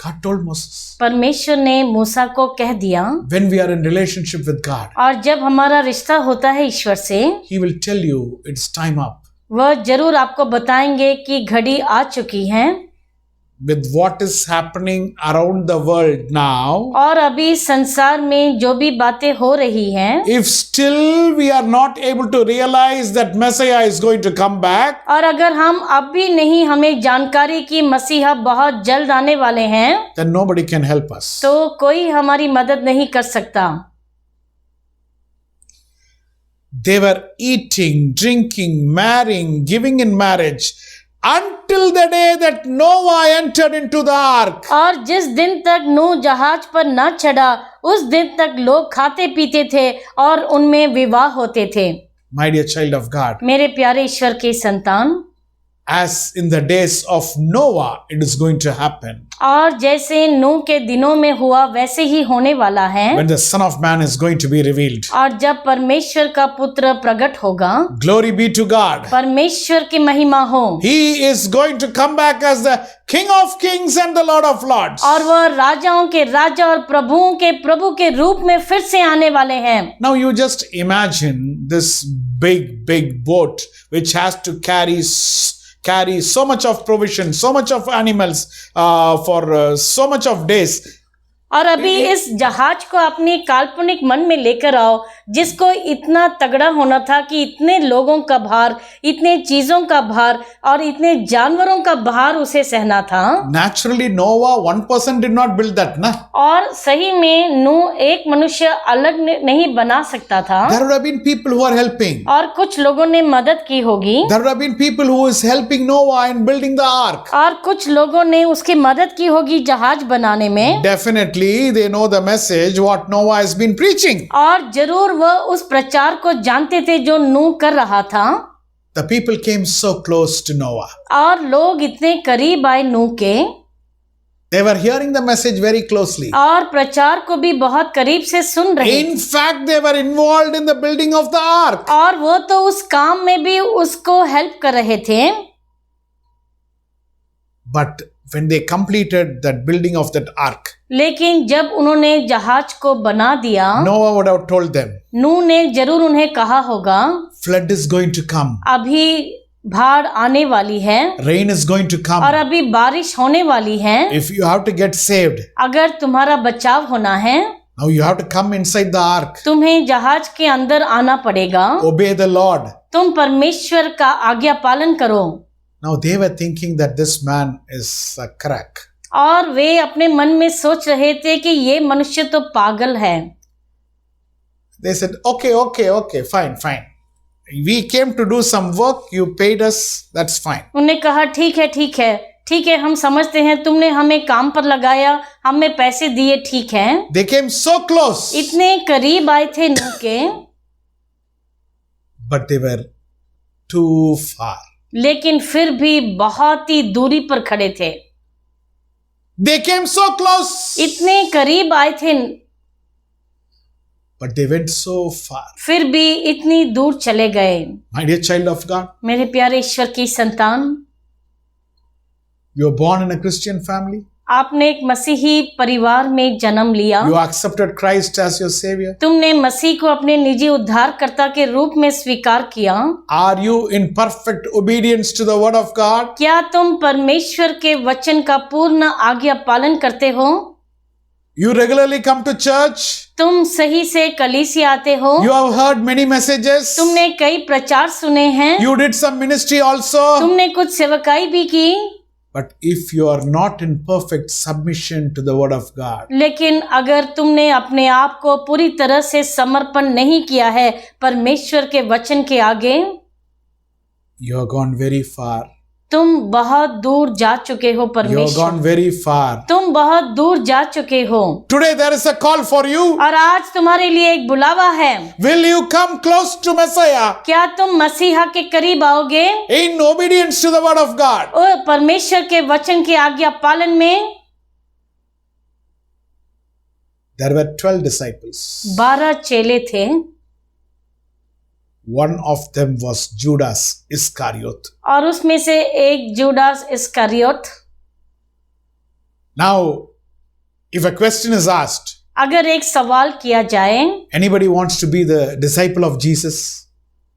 God told Moses. परमेश्वर ने मूसा को कह दिया। When we are in relationship with God, और जब हमारा रिश्ता होता है ईश्वर से, He will tell you it's time up. वह जरूर आपको बताएंगे कि घड़ी आ चुकी है। With what is happening around the world now, और अभी संसार में जो भी बातें हो रही हैं, if still we are not able to realize that Messiah is going to come back, और अगर हम अब भी नहीं हमें जानकारी कि मसीहा बहुत जल्द आने वाले हैं, then nobody can help us. तो कोई हमारी मदद नहीं कर सकता। They were eating, drinking, marrying, giving in marriage until the day that Noah entered into the ark. और जिस दिन तक नूह जहाज पर न चढ़ा, उस दिन तक लोग खाते पीते थे और उनमें विवाह होते थे। My dear child of God, मेरे प्यारे ईश्वर के संतान, as in the days of Noah, it is going to happen. और जैसे नूह के दिनों में हुआ वैसे ही होने वाला है। When the Son of Man is going to be revealed. और जब परमेश्वर का पुत्र प्रकट होगा, Glory be to God. परमेश्वर की महिमा हो, He is going to come back as the King of Kings and the Lord of Lords. और वह राजाओं के राजा और प्रभुओं के प्रभु के रूप में फिर से आने वाले हैं। Now you just imagine this big boat which has to carry so much of provision, so much of animals for so much of days. और अभी इस जहाज को अपनी काल्पनिक मन में लेकर आओ, जिसको इतना तगड़ा होना था कि इतने लोगों का भार, इतने चीजों का भार और इतने जानवरों का भार उसे सहना था। Naturally, Noah, one person did not build that, na? और सही में नूह एक मनुष्य अलग नहीं बना सकता था। There would have been people who are helping. और कुछ लोगों ने मदद की होगी। There would have been people who is helping Noah in building the ark. और कुछ लोगों ने उसकी मदद की होगी जहाज बनाने में। Definitely, they know the message what Noah has been preaching. और जरूर वह उस प्रचार को जानते थे जो नूह कर रहा था। The people came so close to Noah. और लोग इतने करीब आए नूह के। They were hearing the message very closely. और प्रचार को भी बहुत करीब से सुन रहे। In fact, they were involved in the building of the ark. और वो तो उस काम में भी उसको हेल्प कर रहे थे। But when they completed that building of that ark, लेकिन जब उन्होंने जहाज को बना दिया, Noah would have told them, नूह ने जरूर उन्हें कहा होगा, flood is going to come. अभी बाढ़ आने वाली है, Rain is going to और come. अभी बारिश होने वाली है। If you have to get saved, अगर तुम्हारा बचाव होना है, now you have to come inside the ark. तुम्हें जहाज के अंदर आना पड़ेगा। Obey the Lord. तुम परमेश्वर का आज्ञा पालन करो। Now they were thinking that this man is a crack. और वे अपने मन में सोच रहे थे कि ये मनुष्य तो पागल है। They said, okay, fine. We came to do some work, you paid us, that's fine. उन्हें कहा ठीक है, हम समझते हैं तुमने हमें काम पर लगाया, हमें पैसे दिए, ठीक है। They came so close, इतने करीब आए थे नूह के, but they were too far. लेकिन फिर भी बहुत ही दूरी पर खड़े थे। They came so close, इतने करीब आए थे, but they went so far. फिर भी इतनी दूर चले गए। My dear child of God, मेरे प्यारे ईश्वर की संतान, you were born in a Christian family. आपने एक मसीही परिवार में जन्म लिया। You accepted Christ as your Savior. तुमने मसीह को अपने निजी उद्धारकर्ता के रूप में स्वीकार किया। Are you in perfect obedience to the Word of God? क्या तुम परमेश्वर के वचन का पूर्ण आज्ञा पालन करते हो? You regularly come to church. तुम सही से कलीसिया आते हो। You have heard many messages. तुमने कई प्रचार सुने हैं। You did some ministry also. तुमने कुछ सेवकाई भी की। But if you are not in perfect submission to the Word of God, लेकिन अगर तुमने अपने आप को पूरी तरह से समर्पण नहीं किया है परमेश्वर के वचन के आगे, you have gone very far तुम बहुत दूर जा चुके हो You've परमेश्वर, gone very far. तुम बहुत दूर जा चुके हो। Today there is a call for you. और आज तुम्हारे लिए एक बुलावा है। Will you come close to Messiah क्या तुम मसीहा के करीब आओगे? in obedience to the word of God? और परमेश्वर के वचन की आज्ञा पालन में। There were 12 disciples. 12 चेले थे। One of them was Judas Iscariot. और उसमें से एक Judas इस्करियोत। Now, if a question is asked, अगर एक सवाल किया जाए, anybody wants to be the disciple of Jesus?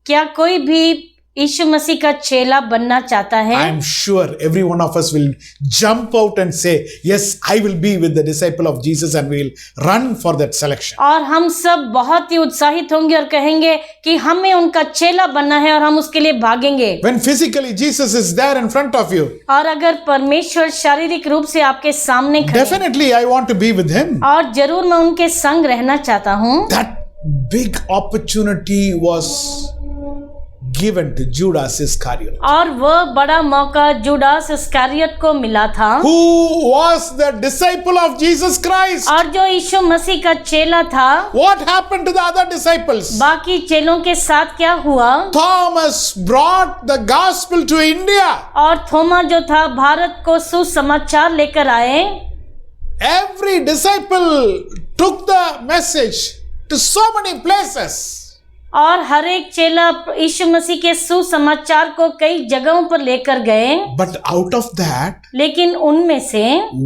क्या कोई भी यीशु मसीह का चेला बनना चाहता है? I am sure every one of us will jump out and say, yes, I will be with the disciple of Jesus, and we will run for that selection. और हम सब बहुत ही उत्साहित होंगे और कहेंगे कि हमें उनका चेला बनना है और हम उसके लिए भागेंगे। When physically Jesus is there in front of you, और अगर परमेश्वर शारीरिक रूप से आपके सामने खड़े, definitely I want to be with him. और जरूर मैं उनके संग रहना चाहता हूँ। That big opportunity was given to Judas Iscariot, और वह बड़ा मौका जुडास इस्करियोत को मिला था, who was the disciple of Jesus Christ. और जो यीशु मसीह का चेला था। What happened to the other disciples? बाकी चेलों के साथ क्या हुआ? Thomas brought the gospel to India. और थोमा जो था भारत को सुसमाचार लेकर आए। Every disciple took the message to so many places. और हर एक चेला यीशु मसीह के सुसमाचार को कई जगहों पर लेकर गए। But out of that, लेकिन उनमें से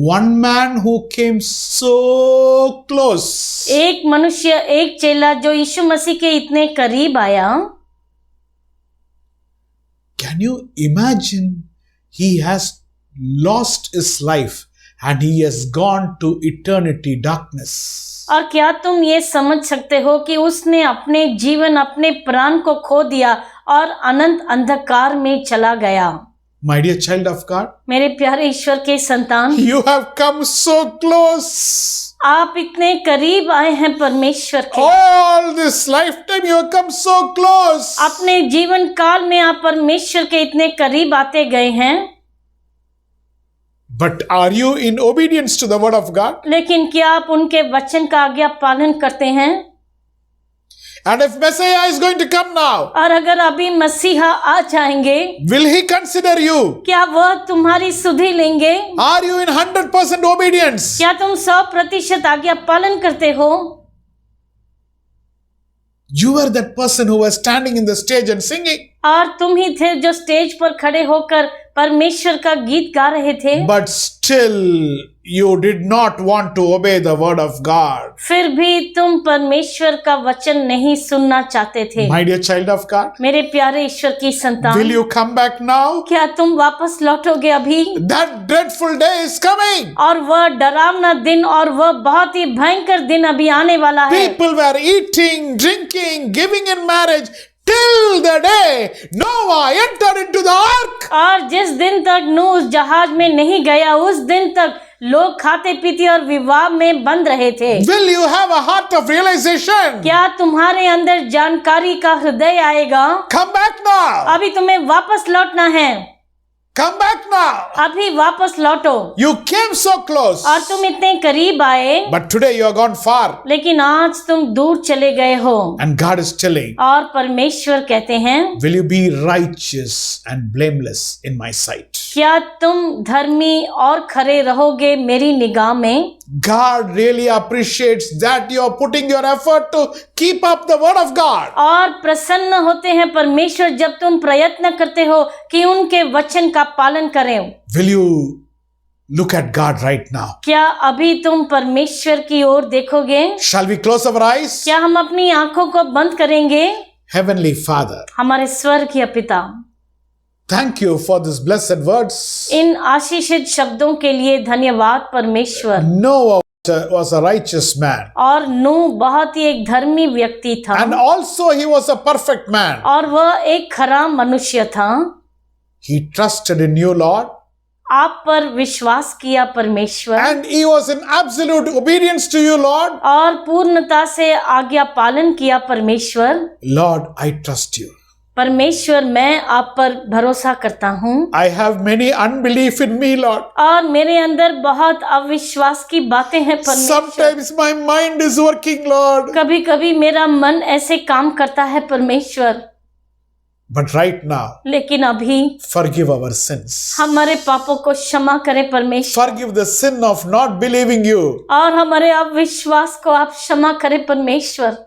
one man who came so close, एक मनुष्य, एक चेला जो यीशु मसीह के इतने करीब आया। can you imagine? He has lost his life and he has gone to eternity darkness. और क्या तुम ये समझ सकते हो कि उसने अपने जीवन, अपने प्राण को खो दिया और अनंत अंधकार में चला गया। My dear child of God, मेरे प्यारे ईश्वर के संतान, you have come so close. आप इतने करीब आए हैं परमेश्वर के। All this lifetime you have come so close. अपने जीवन काल में आप परमेश्वर के इतने करीब आते गए हैं। But are you in obedience to the word of God? लेकिन क्या आप उनके वचन का आज्ञा पालन करते हैं? And if Messiah is going to come now, और अगर अभी मसीहा आ जाएंगे, will he consider you? क्या वह तुम्हारी सुधि लेंगे? Are you in 100% obedience? क्या तुम 100% आज्ञा पालन करते हो? You were that person who was standing in the stage and singing. और तुम ही थे जो स्टेज पर खड़े होकर परमेश्वर का गीत गा रहे थे। But still you did not want to obey the word of God. फिर भी तुम परमेश्वर का वचन नहीं सुनना चाहते थे। My dear child of God, मेरे प्यारे ईश्वर की संतान, will you come back now? क्या तुम वापस लौटोगे अभी? That dreadful day is coming. और वह डरावना दिन और वह बहुत ही भयंकर दिन अभी आने वाला है। People were eating, drinking, giving in marriage till the day Noah entered into the ark. और जिस दिन तक नूह उस जहाज में नहीं गया, उस दिन तक लोग खाते पीते और विवाह में बंद रहे थे। Will you have a heart of realization? क्या तुम्हारे अंदर जानकारी का हृदय आएगा? Come back now. अभी तुम्हें वापस लौटना है। Come back now. अभी वापस लौटो। You came so close. और तुम इतने करीब आए, But today you are gone far. लेकिन आज तुम दूर चले गए हो। And God is telling, और परमेश्वर कहते हैं, will you be righteous and blameless in my sight? क्या तुम धर्मी और खरे रहोगे मेरी निगाह में? God really appreciates that you are putting your effort to keep up the word of God. और प्रसन्न होते हैं परमेश्वर जब तुम प्रयत्न करते हो कि उनके वचन का पालन करें। Will you look at God right now? क्या अभी तुम परमेश्वर की ओर देखोगे? Shall we close our eyes? क्या हम अपनी आंखों को बंद करेंगे? Heavenly Father, हमारे स्वर्गीय पिता, thank you for these blessed words. इन आशीषित शब्दों के लिए धन्यवाद परमेश्वर। Noah was a righteous man. और नूह बहुत ही एक धर्मी व्यक्ति था, And also he was a perfect man. और वह एक खरा मनुष्य था। He trusted in you, Lord. आप पर विश्वास किया परमेश्वर, And he was in absolute obedience to you, Lord. और पूर्णता से आज्ञा पालन किया परमेश्वर। Lord, I trust you. परमेश्वर मैं आप पर भरोसा करता हूँ I have many unbelief in me, Lord. और मेरे अंदर बहुत अविश्वास की बातें हैं परमेश्वर। Sometimes my mind is working, Lord. कभी कभी मेरा मन ऐसे काम करता है परमेश्वर, But right now, लेकिन अभी forgive our sins. हमारे पापों को क्षमा करें परमेश्वर, Forgive the sin of not believing you. और हमारे अविश्वास को आप क्षमा करें परमेश्वर।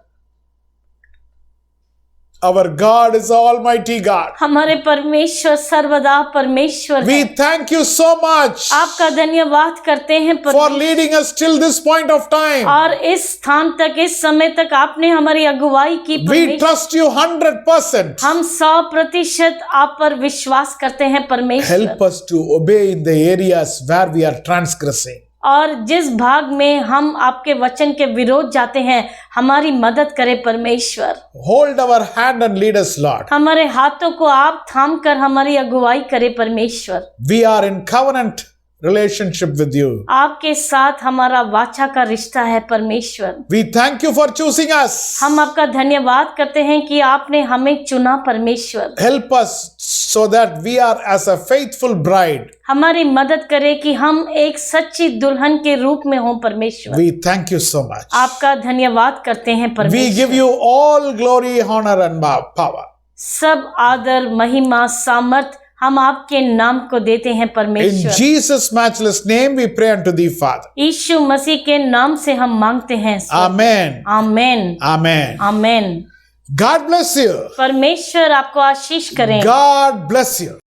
Our God is Almighty God. हमारे परमेश्वर सर्वदा परमेश्वर We है। thank you so much आपका धन्यवाद करते हैं for परमेश्वर, leading us till this point of time. और इस स्थान तक, इस समय तक आपने हमारी अगुवाई की We परमेश्वर। trust you 100%. हम 100% आप पर विश्वास करते हैं परमेश्वर, Help us to obey in the areas where we are transgressing. और जिस भाग में हम आपके वचन के विरोध जाते हैं हमारी मदद करें परमेश्वर। Hold our hand and lead us, Lord. हमारे हाथों को आप थाम कर हमारी अगुवाई करें परमेश्वर। We are in covenant relationship with you. आपके साथ हमारा वाचा का रिश्ता है परमेश्वर। We thank you for choosing us. हम आपका धन्यवाद करते हैं कि आपने हमें चुना परमेश्वर। Help us so that we are as a faithful bride. हमारी मदद करें कि हम एक सच्ची दुल्हन के रूप में हों परमेश्वर। We thank you so much. आपका धन्यवाद करते हैं We परमेश्वर। give you all glory, honor and power. सब आदर, महिमा, सामर्थ हम आपके नाम को देते हैं In परमेश्वर। Jesus' matchless name we pray unto thee, Father. यीशु मसीह के नाम से हम मांगते हैं। Amen. Amen, Amen. Amen. God bless you. परमेश्वर आपको आशीष करें। God bless you.